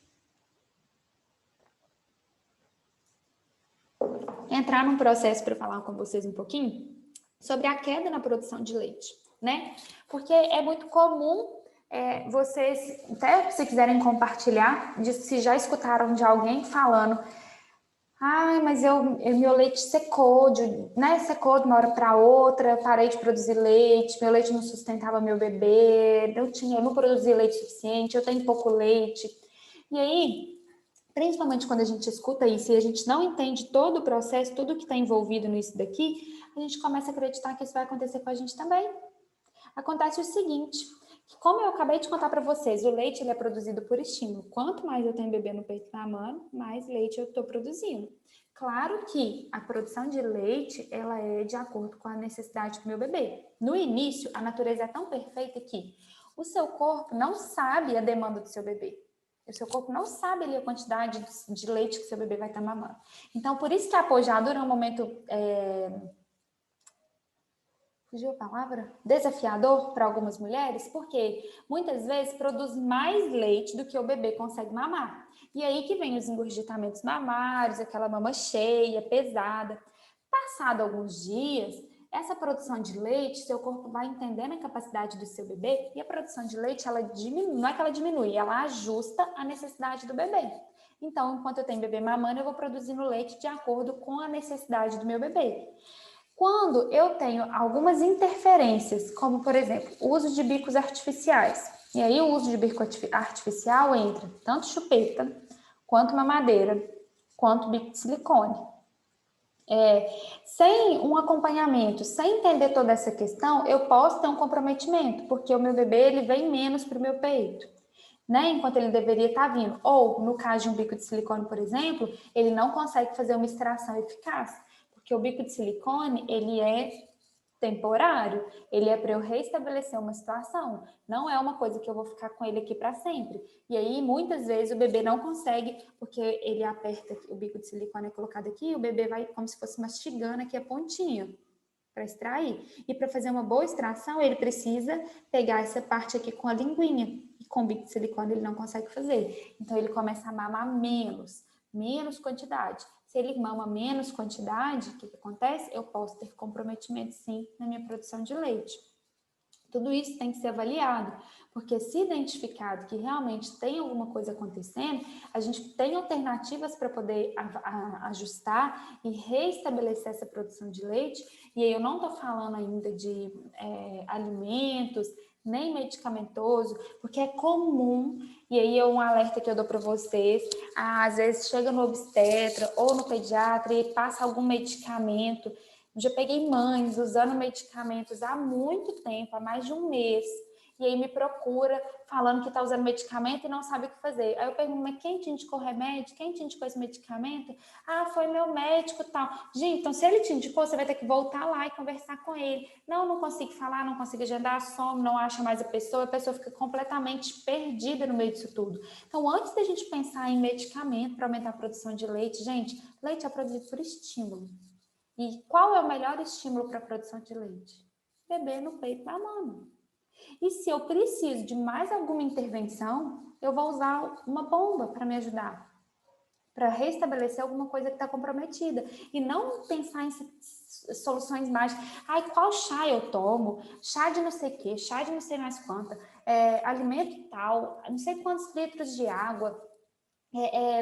entrar num processo para falar com vocês um pouquinho sobre a queda na produção de leite, né? Porque é muito comum vocês, até se quiserem compartilhar, se já escutaram de alguém falando, mas meu leite secou, secou de uma hora para outra, parei de produzir leite, meu leite não sustentava meu bebê, eu não produzia leite suficiente, eu tenho pouco leite. E aí, principalmente quando a gente escuta isso e a gente não entende todo o processo, tudo que está envolvido nisso daqui, a gente começa a acreditar que isso vai acontecer com a gente também. Acontece o seguinte, que como eu acabei de contar para vocês, o leite ele é produzido por estímulo. Quanto mais eu tenho bebê no peito mamando, mais leite eu estou produzindo. Claro que a produção de leite, ela é de acordo com a necessidade do meu bebê. No início, a natureza é tão perfeita que o seu corpo não sabe a demanda do seu bebê. O seu corpo não sabe ali a quantidade de leite que seu bebê vai estar mamando. Então, por isso que a apojadura é um momento... fugiu a palavra? Desafiador para algumas mulheres, porque muitas vezes produz mais leite do que o bebê consegue mamar. E aí que vem os engurgitamentos mamários, aquela mama cheia, pesada. Passado alguns dias, essa produção de leite, seu corpo vai entendendo a capacidade do seu bebê e a produção de leite, ela diminui, não é que ela diminui, ela ajusta a necessidade do bebê. Então, enquanto eu tenho bebê mamando, eu vou produzindo leite de acordo com a necessidade do meu bebê. Quando eu tenho algumas interferências, como, por exemplo, o uso de bicos artificiais, e aí o uso de bico artificial entra tanto chupeta, quanto mamadeira, quanto bico de silicone. Sem um acompanhamento, sem entender toda essa questão, eu posso ter um comprometimento, porque o meu bebê ele vem menos para o meu peito, né? Enquanto ele deveria estar vindo. Ou, no caso de um bico de silicone, por exemplo, ele não consegue fazer uma extração eficaz. Porque o bico de silicone, ele é temporário, ele é para eu restabelecer uma situação, não é uma coisa que eu vou ficar com ele aqui para sempre. E aí, muitas vezes, o bebê não consegue, porque ele aperta, o bico de silicone é colocado aqui, e o bebê vai como se fosse mastigando aqui a pontinha para extrair. E para fazer uma boa extração, ele precisa pegar essa parte aqui com a linguinha, e com o bico de silicone ele não consegue fazer. Então, ele começa a mamar menos quantidade. Se ele mama menos quantidade, o que acontece? Eu posso ter comprometimento, sim, na minha produção de leite. Tudo isso tem que ser avaliado, porque se identificado que realmente tem alguma coisa acontecendo, a gente tem alternativas para poder ajustar e reestabelecer essa produção de leite. E aí eu não estou falando ainda de alimentos, nem medicamentoso, porque é comum, e aí é um alerta que eu dou para vocês, às vezes chega no obstetra ou no pediatra e passa algum medicamento. Eu já peguei mães usando medicamentos há muito tempo, há mais de um mês, e aí me procura falando que está usando medicamento e não sabe o que fazer. Aí eu pergunto, mas quem te indicou o remédio? Quem te indicou esse medicamento? Ah, foi meu médico e tal. Gente, então se ele te indicou, você vai ter que voltar lá e conversar com ele. Não consigo falar, não consigo agendar, some, não acha mais a pessoa fica completamente perdida no meio disso tudo. Então, antes da gente pensar em medicamento para aumentar a produção de leite, gente, leite é produzido por estímulo. E qual é o melhor estímulo para a produção de leite? Beber no peito da mama. E se eu preciso de mais alguma intervenção, eu vou usar uma bomba para me ajudar, para restabelecer alguma coisa que está comprometida. E não pensar em soluções mágicas. Ai, qual chá eu tomo? Chá de não sei o quê, chá de não sei mais quanta, alimento tal, não sei quantos litros de água,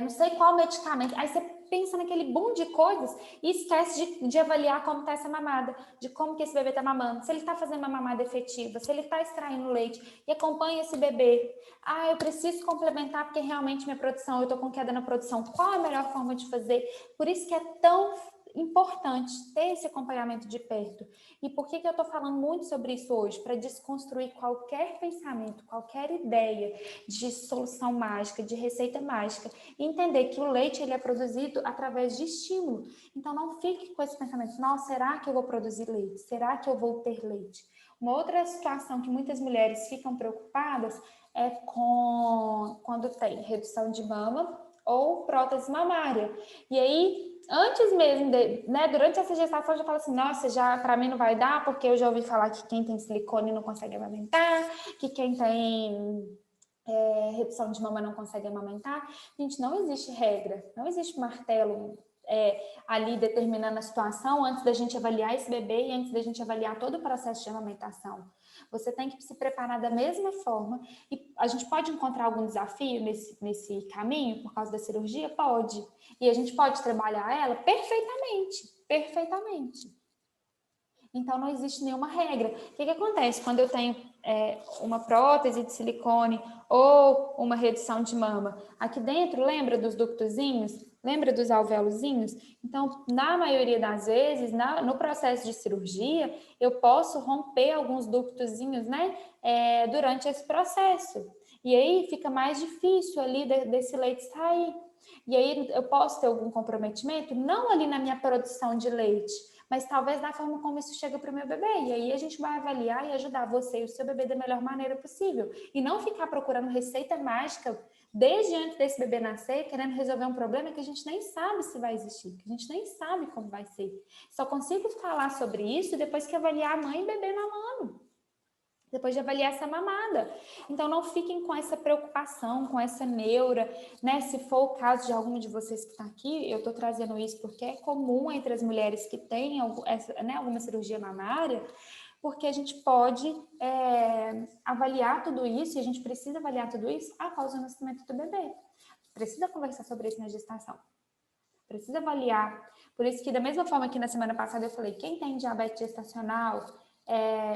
não sei qual medicamento. Aí você pensa naquele boom de coisas e esquece de avaliar como está essa mamada, de como que esse bebê está mamando, se ele está fazendo uma mamada efetiva, se ele está extraindo leite, e acompanha esse bebê. Ah, eu preciso complementar porque realmente minha produção, eu estou com queda na produção. Qual é a melhor forma de fazer? Por isso que é tão importante ter esse acompanhamento de perto. E por que eu estou falando muito sobre isso hoje? Para desconstruir qualquer pensamento, qualquer ideia de solução mágica, de receita mágica, e entender que o leite ele é produzido através de estímulo. Então não fique com esse pensamento, nossa, será que eu vou produzir leite? Será que eu vou ter leite? Uma outra situação que muitas mulheres ficam preocupadas é quando tem redução de mama ou prótese mamária. E aí, antes mesmo, durante essa gestação, eu já falo assim, nossa, já para mim não vai dar, porque eu já ouvi falar que quem tem silicone não consegue amamentar, que quem tem redução de mama não consegue amamentar. Gente, não existe regra, não existe martelo ali determinando a situação antes da gente avaliar esse bebê e antes da gente avaliar todo o processo de amamentação. Você tem que se preparar da mesma forma e a gente pode encontrar algum desafio nesse caminho por causa da cirurgia? Pode. E a gente pode trabalhar ela perfeitamente, perfeitamente. Então, não existe nenhuma regra. O que acontece quando eu tenho uma prótese de silicone ou uma redução de mama? Aqui dentro, lembra dos ductozinhos? Lembra dos alvéolozinhos? Então, na maioria das vezes, no processo de cirurgia, eu posso romper alguns ductozinhos, né? Durante esse processo. E aí, fica mais difícil ali desse leite sair. E aí, eu posso ter algum comprometimento? Não ali na minha produção de leite, mas talvez na forma como isso chega para o meu bebê. E aí a gente vai avaliar e ajudar você e o seu bebê da melhor maneira possível. E não ficar procurando receita mágica desde antes desse bebê nascer, querendo resolver um problema que a gente nem sabe se vai existir, que a gente nem sabe como vai ser. Só consigo falar sobre isso depois que avaliar a mãe e bebê mamando. Depois de avaliar essa mamada. Então, não fiquem com essa preocupação, com essa neura, né? Se for o caso de alguma de vocês que está aqui, eu estou trazendo isso porque é comum entre as mulheres que têm alguma cirurgia mamária, porque a gente pode avaliar tudo isso, e a gente precisa avaliar tudo isso após o nascimento do bebê. Precisa conversar sobre isso na gestação. Precisa avaliar. Por isso que, da mesma forma que na semana passada eu falei, quem tem diabetes gestacional,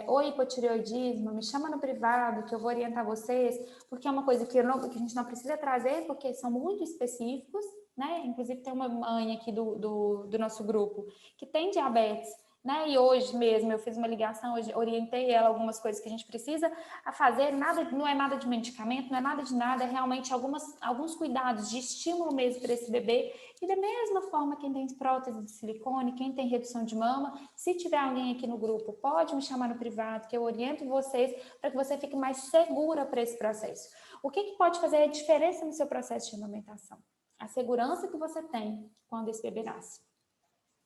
ou hipotireoidismo, me chama no privado que eu vou orientar vocês, porque é uma coisa que a gente não precisa trazer, porque são muito específicos, né? Inclusive tem uma mãe aqui do nosso grupo que tem diabetes, né? E hoje mesmo eu fiz uma ligação, hoje orientei ela algumas coisas que a gente precisa fazer, não é nada de medicamento, não é nada de nada, é realmente alguns cuidados de estímulo mesmo para esse bebê. E da mesma forma, quem tem prótese de silicone, quem tem redução de mama, se tiver alguém aqui no grupo, pode me chamar no privado, que eu oriento vocês para que você fique mais segura para esse processo. O que pode fazer a diferença no seu processo de amamentação? A segurança que você tem quando esse bebê nasce.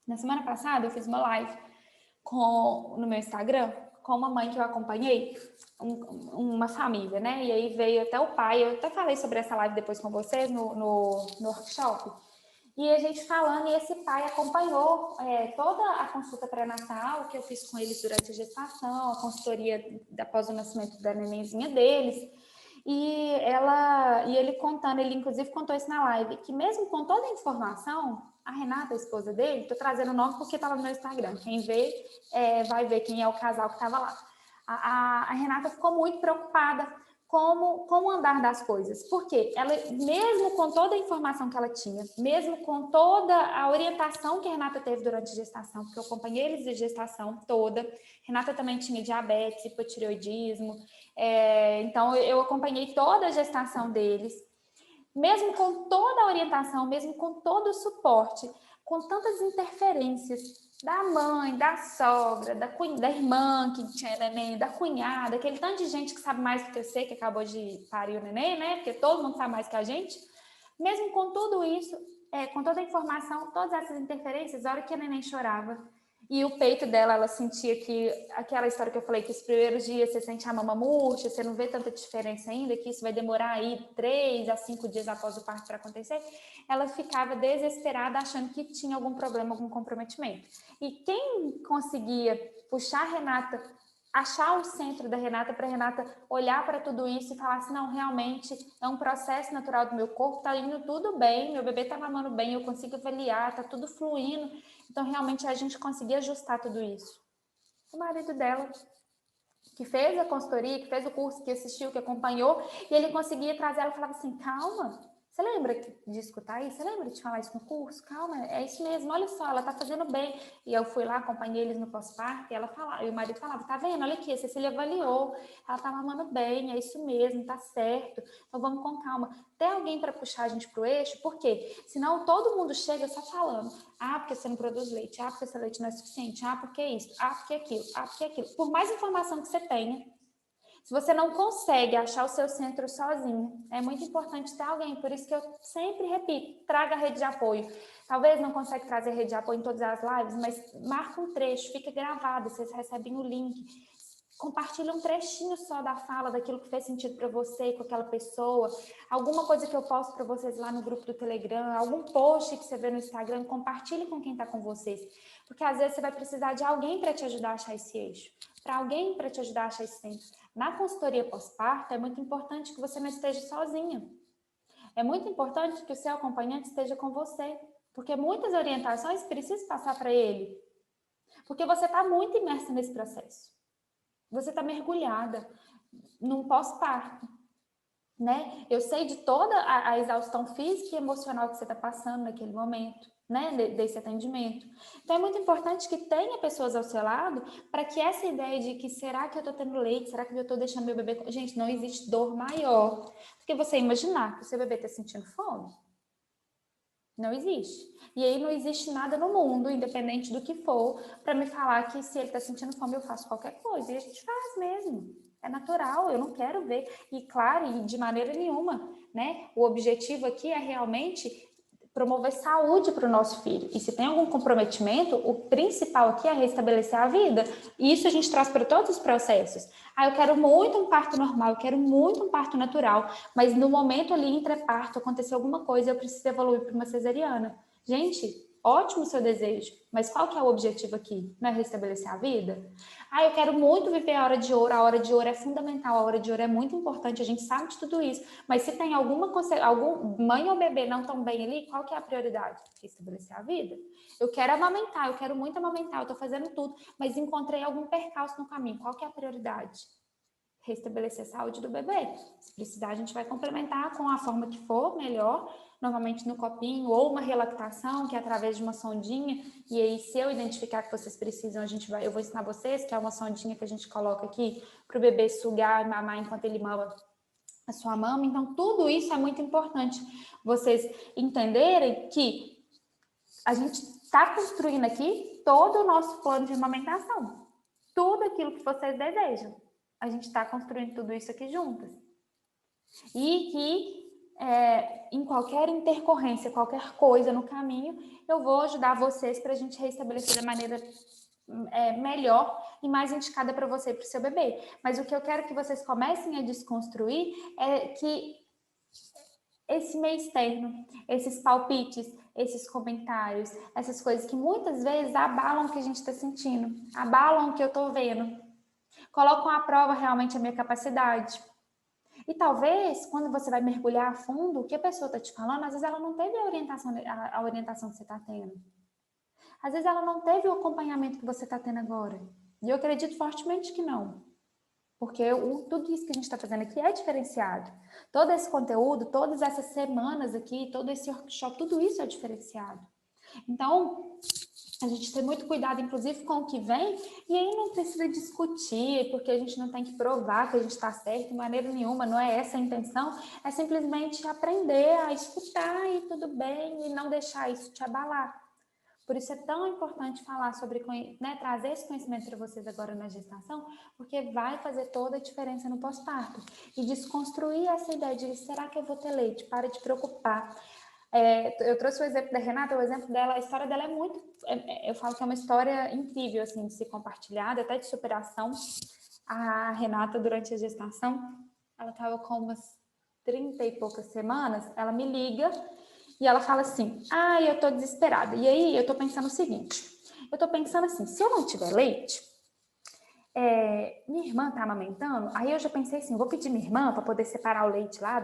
Na semana passada, eu fiz uma live no meu Instagram com uma mãe que eu acompanhei, uma família, né? E aí veio até o pai, eu até falei sobre essa live depois com vocês no workshop. E a gente falando, e esse pai acompanhou toda a consulta pré-natal que eu fiz com eles durante a gestação, a consultoria após o nascimento da nenenzinha deles. E ele contando, ele inclusive contou isso na live, que mesmo com toda a informação, a Renata, a esposa dele, tô trazendo o nome porque estava no meu Instagram, quem vê vai ver quem é o casal que estava lá. A Renata ficou muito preocupada com o andar das coisas. Porque ela, mesmo com toda a informação que ela tinha, mesmo com toda a orientação que a Renata teve durante a gestação, porque eu acompanhei eles de gestação toda, Renata também tinha diabetes, hipotireoidismo, então eu acompanhei toda a gestação deles, mesmo com toda a orientação, mesmo com todo o suporte, com tantas interferências da mãe, da sogra, da irmã que tinha neném, da cunhada, aquele tanto de gente que sabe mais do que você, que acabou de parir o neném, né? Porque todo mundo sabe mais que a gente. Mesmo com tudo isso, com toda a informação, todas essas interferências, a hora que a neném chorava, e o peito dela, ela sentia que, aquela história que eu falei, que os primeiros dias você sente a mama murcha, você não vê tanta diferença ainda, que isso vai demorar aí 3 a 5 dias após o parto para acontecer, ela ficava desesperada, achando que tinha algum problema, algum comprometimento. E quem conseguia puxar a Renata, achar o centro da Renata, para a Renata olhar para tudo isso e falar assim, não, realmente é um processo natural do meu corpo, tá indo tudo bem, meu bebê tá mamando bem, eu consigo avaliar, tá tudo fluindo. Então, realmente, a gente conseguia ajustar tudo isso. O marido dela, que fez a consultoria, que fez o curso, que assistiu, que acompanhou, e ele conseguia trazer ela e falava assim, calma, você lembra de escutar isso? Você lembra de falar isso no curso? Calma, é isso mesmo, olha só, ela tá fazendo bem. E eu fui lá, acompanhei eles no pós-parto, e o marido falava, tá vendo, olha aqui, a Cecília avaliou, ela tá mamando bem, é isso mesmo, tá certo, então vamos com calma. Tem alguém para puxar a gente pro eixo? Por quê? Senão todo mundo chega só falando, porque você não produz leite, porque seu leite não é suficiente, porque isso, porque aquilo, porque aquilo. Por mais informação que você tenha, se você não consegue achar o seu centro sozinho, é muito importante ter alguém. Por isso que eu sempre repito, traga a rede de apoio. Talvez não consiga trazer rede de apoio em todas as lives, mas marca um trecho, fica gravado, vocês recebem o link. Compartilha um trechinho só da fala, daquilo que fez sentido para você, com aquela pessoa, alguma coisa que eu posto para vocês lá no grupo do Telegram, algum post que você vê no Instagram, compartilhe com quem está com vocês, porque às vezes você vai precisar de alguém para te ajudar a achar esse eixo, para alguém para te ajudar a achar esse centro. Na consultoria pós-parto, é muito importante que você não esteja sozinha, é muito importante que o seu acompanhante esteja com você, porque muitas orientações precisam passar para ele, porque você está muito imersa nesse processo. Você está mergulhada num pós-parto, né? Eu sei de toda a exaustão física e emocional que você está passando naquele momento, né? Desse atendimento. Então, é muito importante que tenha pessoas ao seu lado para que essa ideia de que será que eu estou tendo leite, será que eu estou deixando meu bebê... Gente, não existe dor maior do que você imaginar que o seu bebê está sentindo fome. Não existe. E aí não existe nada no mundo, independente do que for, para me falar que se ele está sentindo fome, eu faço qualquer coisa. E a gente faz mesmo. É natural, eu não quero ver. E claro, e de maneira nenhuma, né? O objetivo aqui é realmente promover saúde para o nosso filho. E se tem algum comprometimento, o principal aqui é restabelecer a vida. E isso a gente traz para todos os processos. Eu quero muito um parto normal, eu quero muito um parto natural, mas no momento ali, entre-parto, aconteceu alguma coisa e eu preciso evoluir para uma cesariana. Gente, ótimo o seu desejo, mas qual que é o objetivo aqui? Não é restabelecer a vida? Eu quero muito viver a hora de ouro é fundamental, a hora de ouro é muito importante, a gente sabe de tudo isso, mas se tem algum mãe ou bebê não tão bem ali, qual que é a prioridade? Restabelecer a vida. Eu quero amamentar, eu quero muito amamentar, eu tô fazendo tudo, mas encontrei algum percalço no caminho, qual que é a prioridade? Restabelecer a saúde do bebê. Se precisar, a gente vai complementar com a forma que for melhor, normalmente no copinho, ou uma relactação, que é através de uma sondinha, e aí se eu identificar que vocês precisam, eu vou ensinar vocês, que é uma sondinha que a gente coloca aqui para o bebê sugar e mamar enquanto ele mama a sua mama. Então, tudo isso é muito importante vocês entenderem que a gente está construindo aqui todo o nosso plano de amamentação. Tudo aquilo que vocês desejam. A gente está construindo tudo isso aqui juntas. E que em qualquer intercorrência, qualquer coisa no caminho, eu vou ajudar vocês para a gente restabelecer da maneira melhor e mais indicada para você e para o seu bebê. Mas o que eu quero que vocês comecem a desconstruir é que esse meio externo, esses palpites, esses comentários, essas coisas que muitas vezes abalam o que a gente está sentindo, abalam o que eu estou vendo, colocam à prova realmente a minha capacidade. E talvez, quando você vai mergulhar a fundo, o que a pessoa está te falando, às vezes ela não teve a orientação que você está tendo. Às vezes ela não teve o acompanhamento que você está tendo agora. E eu acredito fortemente que não. Porque tudo isso que a gente está fazendo aqui é diferenciado. Todo esse conteúdo, todas essas semanas aqui, todo esse workshop, tudo isso é diferenciado. Então, a gente tem muito cuidado, inclusive, com o que vem, e aí não precisa discutir, porque a gente não tem que provar que a gente está certo de maneira nenhuma, não é essa a intenção, é simplesmente aprender a escutar e tudo bem, e não deixar isso te abalar. Por isso é tão importante falar sobre, né, trazer esse conhecimento para vocês agora na gestação, porque vai fazer toda a diferença no pós-parto. E desconstruir essa ideia de, será que eu vou ter leite? Para de preocupar. Eu trouxe o exemplo da Renata, o exemplo dela, a história dela é muito, eu falo que é uma história incrível, assim, de ser compartilhada, até de superação. A Renata, durante a gestação, ela estava com umas 30 e poucas semanas, ela me liga e ela fala assim, eu tô desesperada. E aí, eu tô pensando o seguinte, eu tô pensando assim, se eu não tiver leite, minha irmã tá amamentando, aí eu já pensei assim, vou pedir minha irmã para poder separar o leite lá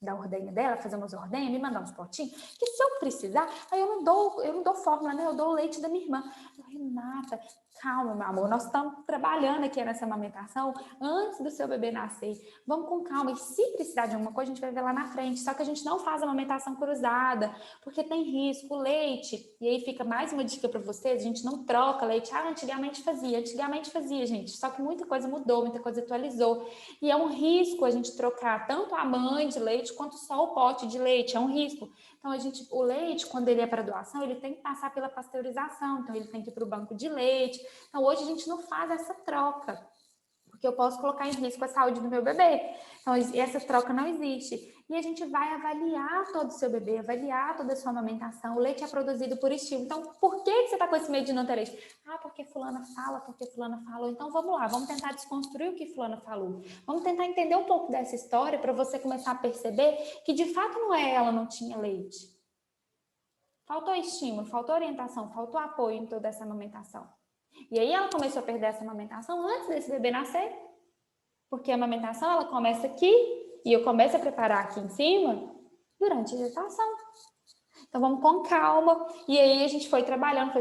da ordenha dela, fazer umas ordenhas, me mandar uns potinhos, que se eu precisar, aí eu não dou fórmula, né? Eu dou o leite da minha irmã. Renata, calma, meu amor, nós estamos trabalhando aqui nessa amamentação antes do seu bebê nascer. Vamos com calma, e se precisar de alguma coisa, a gente vai ver lá na frente. Só que a gente não faz amamentação cruzada, porque tem risco, leite. E aí fica mais uma dica para vocês, a gente não troca leite. Antigamente fazia, gente. Só que muita coisa mudou, muita coisa atualizou. E é um risco a gente trocar tanto a mãe de leite quanto só o pote de leite, é um risco. Então, o leite, quando ele é para doação, ele tem que passar pela pasteurização, então ele tem que ir para o banco de leite. Então, hoje a gente não faz essa troca, porque eu posso colocar em risco a saúde do meu bebê. Então, essa troca não existe. E a gente vai avaliar todo o seu bebê, avaliar toda a sua amamentação. O leite é produzido por estímulo. Então, por que você está com esse medo de não ter leite? Porque fulana fala, porque fulana falou. Então, vamos lá, vamos tentar desconstruir o que fulana falou. Vamos tentar entender um pouco dessa história para você começar a perceber que, de fato, não é ela não tinha leite. Faltou estímulo, faltou orientação, faltou apoio em toda essa amamentação. E aí ela começou a perder essa amamentação antes desse bebê nascer. Porque a amamentação, ela começa aqui e eu começo a preparar aqui em cima durante a gestação. Então, vamos com calma. E aí, a gente foi trabalhando.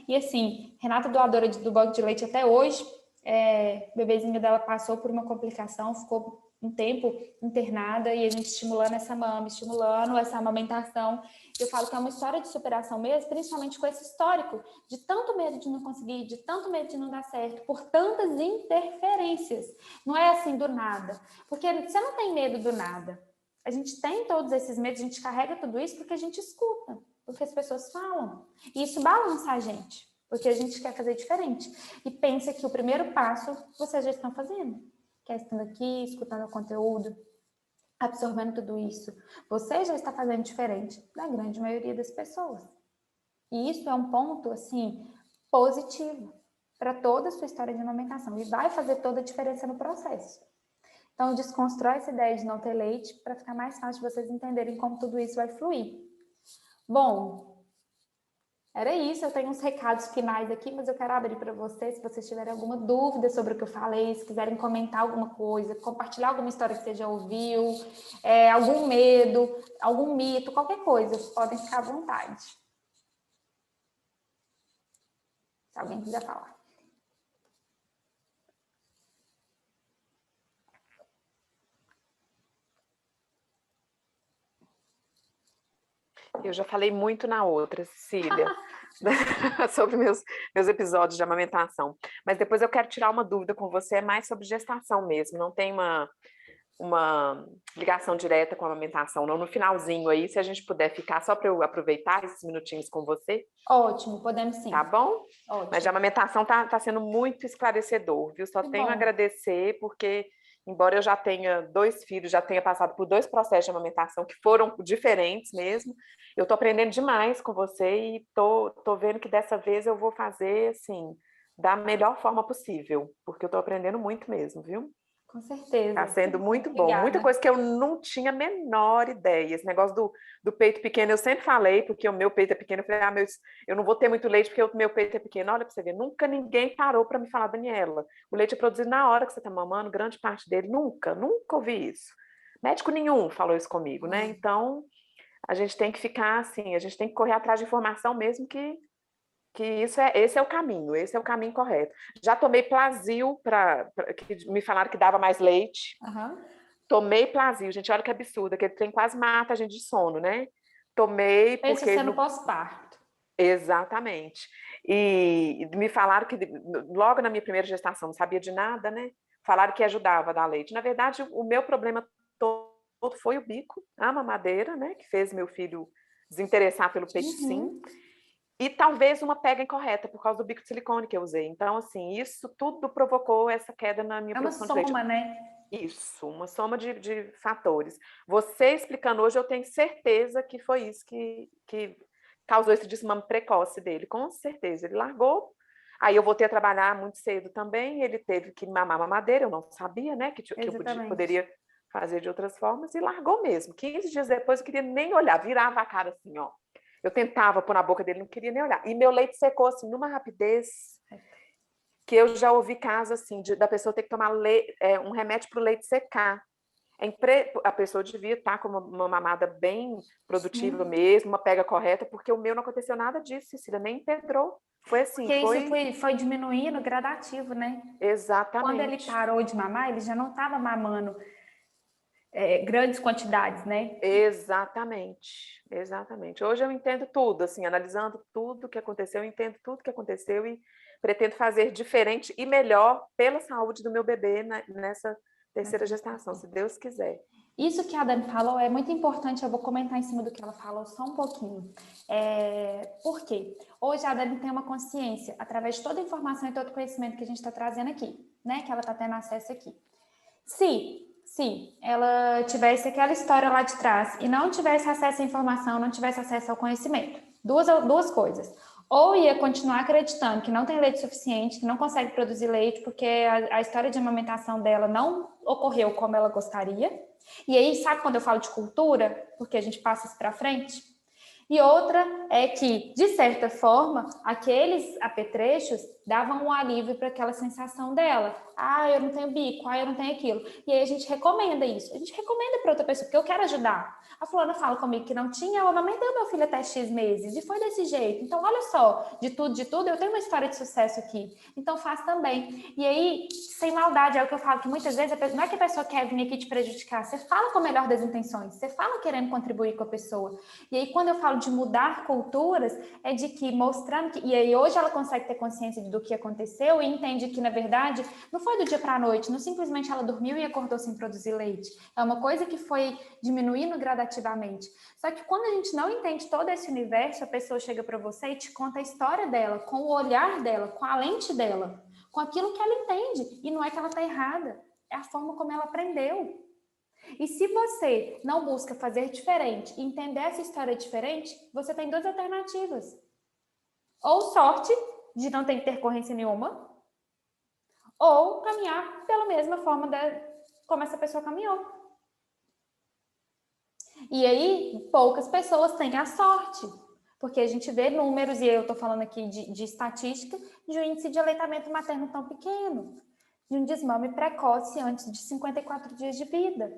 E assim, Renata doadora do banco de leite até hoje. O bebezinho dela passou por uma complicação, ficou um tempo internada e a gente estimulando essa mama, estimulando essa amamentação. Eu falo que é uma história de superação mesmo, principalmente com esse histórico de tanto medo de não conseguir, de tanto medo de não dar certo, por tantas interferências. Não é assim do nada. Porque você não tem medo do nada. A gente tem todos esses medos, a gente carrega tudo isso porque a gente escuta, porque as pessoas falam. E isso balança a gente, porque a gente quer fazer diferente. E pensa que o primeiro passo vocês já estão fazendo. Que é estando aqui, escutando o conteúdo, absorvendo tudo isso. Você já está fazendo diferente da grande maioria das pessoas. E isso é um ponto, assim, positivo para toda a sua história de amamentação. E vai fazer toda a diferença no processo. Então, desconstrói essa ideia de não ter leite para ficar mais fácil de vocês entenderem como tudo isso vai fluir. Bom, era isso. Eu tenho uns recados finais aqui, mas eu quero abrir para vocês, se vocês tiverem alguma dúvida sobre o que eu falei, se quiserem comentar alguma coisa, compartilhar alguma história que você já ouviu, algum medo, algum mito, qualquer coisa, podem ficar à vontade. Se alguém quiser falar. Eu já falei muito na outra, Cecília, sobre meus episódios de amamentação. Mas depois eu quero tirar uma dúvida com você, mais sobre gestação mesmo. Não tem uma ligação direta com a amamentação, não. No finalzinho aí, se a gente puder ficar só para eu aproveitar esses minutinhos com você. Ótimo, podemos sim. Tá bom? Ótimo. Mas de amamentação tá sendo muito esclarecedor, viu? Só tenho a agradecer, porque embora eu já tenha 2 filhos, já tenha passado por 2 processos de amamentação que foram diferentes mesmo, eu tô aprendendo demais com você e tô vendo que dessa vez eu vou fazer, assim, da melhor forma possível, porque eu tô aprendendo muito mesmo, viu? Com certeza. Tá sendo muito bom. Obrigada. Muita coisa que eu não tinha a menor ideia. Esse negócio do peito pequeno, eu sempre falei, porque o meu peito é pequeno, eu falei, eu não vou ter muito leite porque o meu peito é pequeno. Olha para você ver, nunca ninguém parou para me falar, Daniela, o leite é produzido na hora que você está mamando, grande parte dele, nunca ouvi isso. Médico nenhum falou isso comigo, né? Então, a gente tem que ficar assim, a gente tem que correr atrás de informação mesmo que que esse é o caminho correto. Já tomei Plasil, que me falaram que dava mais leite. Aham. Tomei Plasil, gente, olha que absurdo, aquele trem quase mata a gente de sono, né? Tomei Pensa porque... você no pós-parto. Exatamente. E me falaram que, logo na minha primeira gestação, não sabia de nada, né? Falaram que ajudava a dar leite. Na verdade, o meu problema todo foi o bico, a mamadeira, né? Que fez meu filho desinteressar pelo peito, sim. E talvez uma pega incorreta, por causa do bico de silicone que eu usei. Então, assim, isso tudo provocou essa queda na minha É uma produção de leite. soma, né? Isso, uma soma de fatores. Você explicando hoje, eu tenho certeza que foi isso que causou esse desmame precoce dele, com certeza. Ele largou, aí eu voltei a trabalhar muito cedo também, ele teve que mamar mamadeira, eu não sabia, né, que eu Exatamente. poderia fazer de outras formas, e largou mesmo. 15 dias depois, eu queria nem olhar, virava a cara assim, ó. Eu tentava pôr na boca dele, não queria nem olhar. E meu leite secou, assim, numa rapidez que eu já ouvi casos, assim, da pessoa ter que tomar um remédio para o leite secar. A pessoa devia estar com uma mamada bem produtiva Sim. mesmo, uma pega correta, porque o meu não aconteceu nada disso, Cecília, nem empedrou. Foi assim, Porque isso foi foi diminuindo gradativo, né? Quando ele exatamente, parou de mamar, ele já não estava mamando grandes quantidades, né? exatamente, exatamente. Hoje eu entendo tudo, assim, analisando tudo que aconteceu, eu entendo tudo que aconteceu e pretendo fazer diferente e melhor pela saúde do meu bebê nessa terceira gestação, se Deus quiser. Isso que a Dani falou é muito importante, eu vou comentar em cima do que ela falou só um pouquinho. Por quê? Hoje a Dani tem uma consciência, através de toda a informação e todo o conhecimento que a gente está trazendo aqui, né? Que ela está tendo acesso aqui. Se ela tivesse aquela história lá de trás e não tivesse acesso à informação, não tivesse acesso ao conhecimento, duas coisas. Ou ia continuar acreditando que não tem leite suficiente, que não consegue produzir leite, porque a história de amamentação dela não ocorreu como ela gostaria. E aí, sabe quando eu falo de cultura? Porque a gente passa isso para frente? E outra é que, de certa forma, aqueles apetrechos davam um alívio para aquela sensação dela. Ah, eu não tenho bico, ah, eu não tenho aquilo. E aí a gente recomenda isso. A gente recomenda para outra pessoa, porque eu quero ajudar. A fulana fala comigo que não tinha, eu amamentei o meu filho até X meses, e foi desse jeito. Então, olha só, de tudo, eu tenho uma história de sucesso aqui. Então, faz também. E aí, sem maldade, é o que eu falo, que muitas vezes não é que a pessoa quer vir aqui te prejudicar, você fala com a melhor das intenções, você fala querendo contribuir com a pessoa. E aí, quando eu falo de mudar culturas, é de que mostrando que... E aí, hoje ela consegue ter consciência do que aconteceu e entende que, na verdade, não foi do dia para a noite, não simplesmente ela dormiu e acordou sem produzir leite. É uma coisa que foi diminuindo gradativamente. Só que quando a gente não entende todo esse universo, a pessoa chega para você e te conta a história dela, com o olhar dela, com a lente dela, com aquilo que ela entende. E não é que ela está errada, é a forma como ela aprendeu. E se você não busca fazer diferente e entender essa história diferente, você tem duas alternativas. Ou sorte, de não ter intercorrência nenhuma, ou caminhar pela mesma forma como essa pessoa caminhou. E aí, poucas pessoas têm a sorte, porque a gente vê números, e eu estou falando aqui de estatística, de um índice de aleitamento materno tão pequeno, de um desmame precoce antes de 54 dias de vida.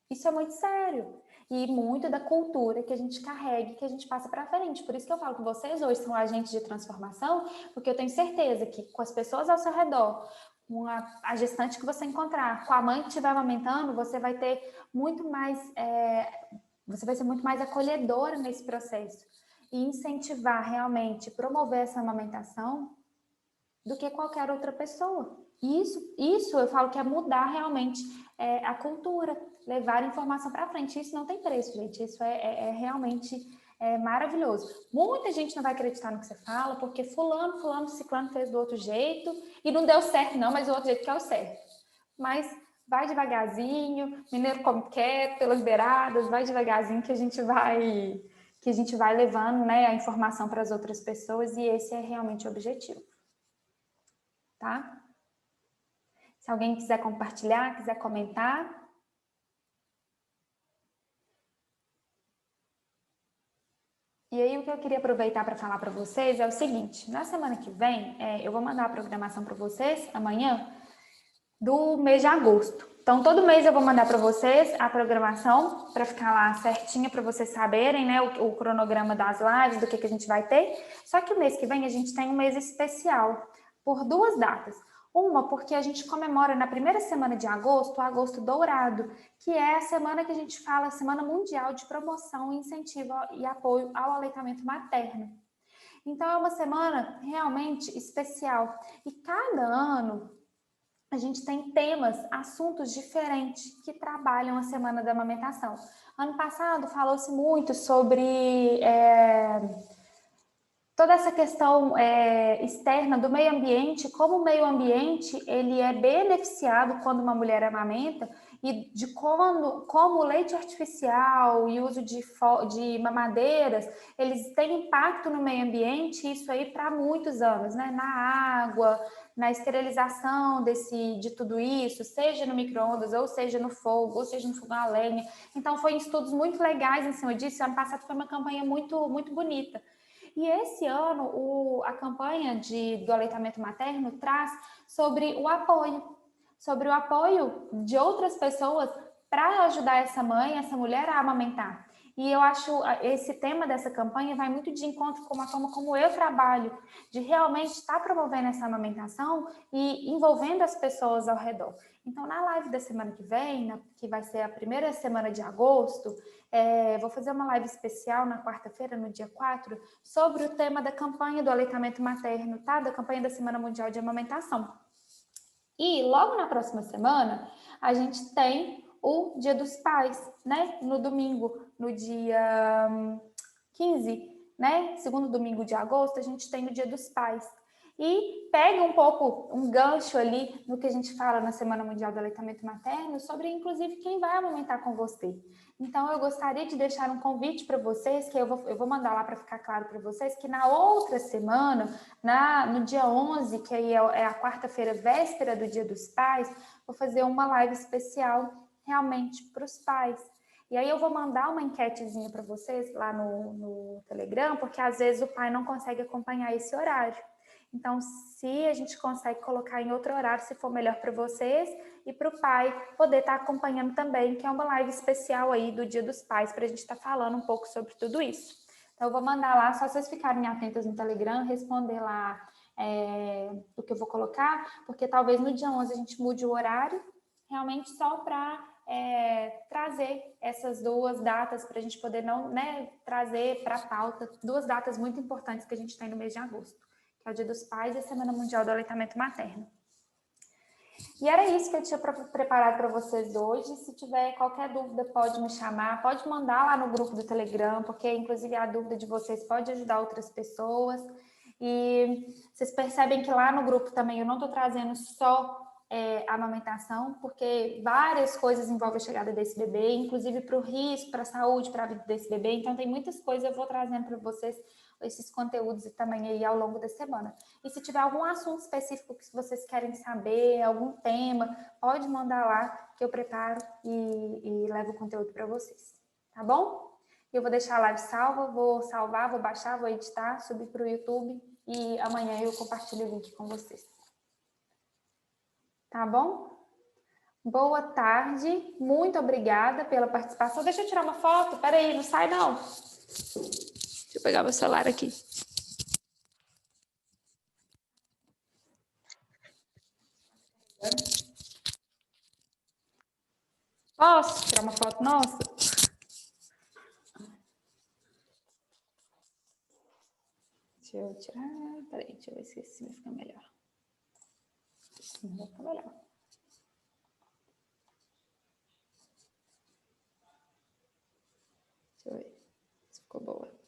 Isso é muito sério. E muito da cultura que a gente carrega, que a gente passa para frente. Por isso que eu falo que vocês hoje são agentes de transformação, porque eu tenho certeza que com as pessoas ao seu redor, com a gestante que você encontrar, com a mãe que estiver amamentando, você vai ter muito mais, você vai ser muito mais acolhedora nesse processo. E incentivar realmente, promover essa amamentação do que qualquer outra pessoa. Isso eu falo que é mudar realmente a cultura, levar a informação para frente. Isso não tem preço, gente. Isso é realmente maravilhoso. Muita gente não vai acreditar no que você fala, porque fulano, ciclano fez do outro jeito e não deu certo não, mas o outro jeito que é o certo. Mas vai devagarzinho, mineiro come quieto, pelas beiradas, vai devagarzinho que a gente vai levando, né, a informação para as outras pessoas, e esse é realmente o objetivo. Tá? Se alguém quiser compartilhar, quiser comentar. E aí, o que eu queria aproveitar para falar para vocês é o seguinte: na semana que vem, eu vou mandar a programação para vocês, amanhã, do mês de agosto. Então, todo mês eu vou mandar para vocês a programação para ficar lá certinha, para vocês saberem, né, o cronograma das lives, do que a gente vai ter. Só que o mês que vem a gente tem um mês especial, por 2 datas. Uma, porque a gente comemora na primeira semana de agosto, o Agosto Dourado, que é a semana que a gente fala, a Semana Mundial de Promoção, Incentivo e Apoio ao Aleitamento Materno. Então, é uma semana realmente especial. E cada ano a gente tem temas, assuntos diferentes que trabalham a Semana da Amamentação. Ano passado falou-se muito sobre toda essa questão externa do meio ambiente, como o meio ambiente ele é beneficiado quando uma mulher amamenta e de como o leite artificial e o uso de mamadeiras, eles têm impacto no meio ambiente, isso aí para muitos anos, né? Na água, na esterilização de tudo isso, seja no micro-ondas, ou seja no fogo, ou seja no fogão a lenha. Então, foi estudos muito legais em cima disso. Ano passado foi uma campanha muito, muito bonita. E esse ano, a campanha do aleitamento materno traz sobre o apoio de outras pessoas para ajudar essa mãe, essa mulher a amamentar. E eu acho esse tema dessa campanha vai muito de encontro com a forma como eu trabalho, de realmente estar promovendo essa amamentação e envolvendo as pessoas ao redor. Então, na live da semana que vem, que vai ser a primeira semana de agosto, vou fazer uma live especial na quarta-feira, no dia 4, sobre o tema da campanha do aleitamento materno, tá? Da campanha da Semana Mundial de Amamentação. E logo na próxima semana, a gente tem o Dia dos Pais, né? No domingo, no dia 15, né? Segundo domingo de agosto, a gente tem o Dia dos Pais. E pega um pouco, um gancho ali no que a gente fala na Semana Mundial do Aleitamento Materno, sobre inclusive quem vai amamentar com você. Então, eu gostaria de deixar um convite para vocês, que eu vou mandar lá para ficar claro para vocês, que na outra semana, no dia 11, que aí é a quarta-feira, véspera do Dia dos Pais, vou fazer uma live especial realmente para os pais. E aí eu vou mandar uma enquetezinha para vocês lá no Telegram, porque às vezes o pai não consegue acompanhar esse horário. Então, se a gente consegue colocar em outro horário, se for melhor para vocês e para o pai poder estar acompanhando também, que é uma live especial aí do Dia dos Pais, para a gente estar falando um pouco sobre tudo isso. Então, eu vou mandar lá, só vocês ficarem atentas no Telegram, responder lá o que eu vou colocar, porque talvez no dia 11 a gente mude o horário, realmente só para trazer essas 2 datas, para a gente poder trazer para a pauta 2 datas muito importantes que a gente tem no mês de agosto, que é o Dia dos Pais e a Semana Mundial do Aleitamento Materno. E era isso que eu tinha preparado para vocês hoje. Se tiver qualquer dúvida, pode me chamar, pode mandar lá no grupo do Telegram, porque inclusive a dúvida de vocês pode ajudar outras pessoas. E vocês percebem que lá no grupo também eu não estou trazendo só a amamentação, porque várias coisas envolvem a chegada desse bebê, inclusive para o risco, para a saúde, para a vida desse bebê. Então, tem muitas coisas eu vou trazendo para vocês, esses conteúdos também aí ao longo da semana. E se tiver algum assunto específico que vocês querem saber, algum tema, pode mandar lá que eu preparo e levo o conteúdo para vocês, tá bom? Eu vou deixar a live salva, vou salvar, vou baixar, vou editar, subir para o YouTube e amanhã eu compartilho o link com vocês. Tá bom? Boa tarde, muito obrigada pela participação. Deixa eu tirar uma foto, peraí, não sai não. Deixa eu pegar meu celular aqui. Posso tirar uma foto nossa? Deixa eu tirar, peraí, deixa eu ver se assim vai ficar melhor. Assim vai ficar melhor. Deixa eu ver se ficou boa.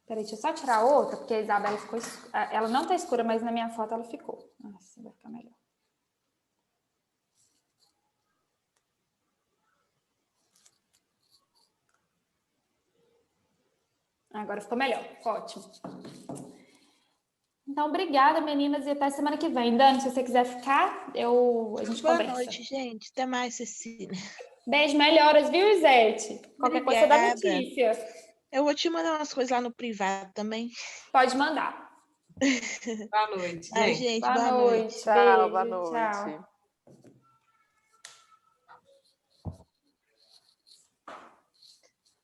Peraí, deixa eu só tirar outra, porque a Isabela ficou escura. Ela não tá escura, mas na minha foto ela ficou. Assim vai ficar melhor. Agora ficou melhor, ótimo. Então, obrigada, meninas, e até semana que vem. Dani, se você quiser ficar, a gente conversa. Boa noite, gente. Até mais, Cecília. Beijo, melhoras, viu, Isete? Qualquer coisa dá notícia. Eu vou te mandar umas coisas lá no privado também. Pode mandar. Boa noite, Tá, gente. gente, Boa boa noite. noite. Tchau, boa Beijo, tchau. noite.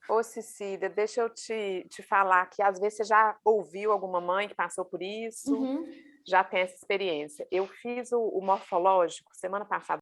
Ô, Cecília, deixa eu te falar que às vezes você já ouviu alguma mãe que passou por isso, Uhum. já tem essa experiência. Eu fiz o morfológico semana passada.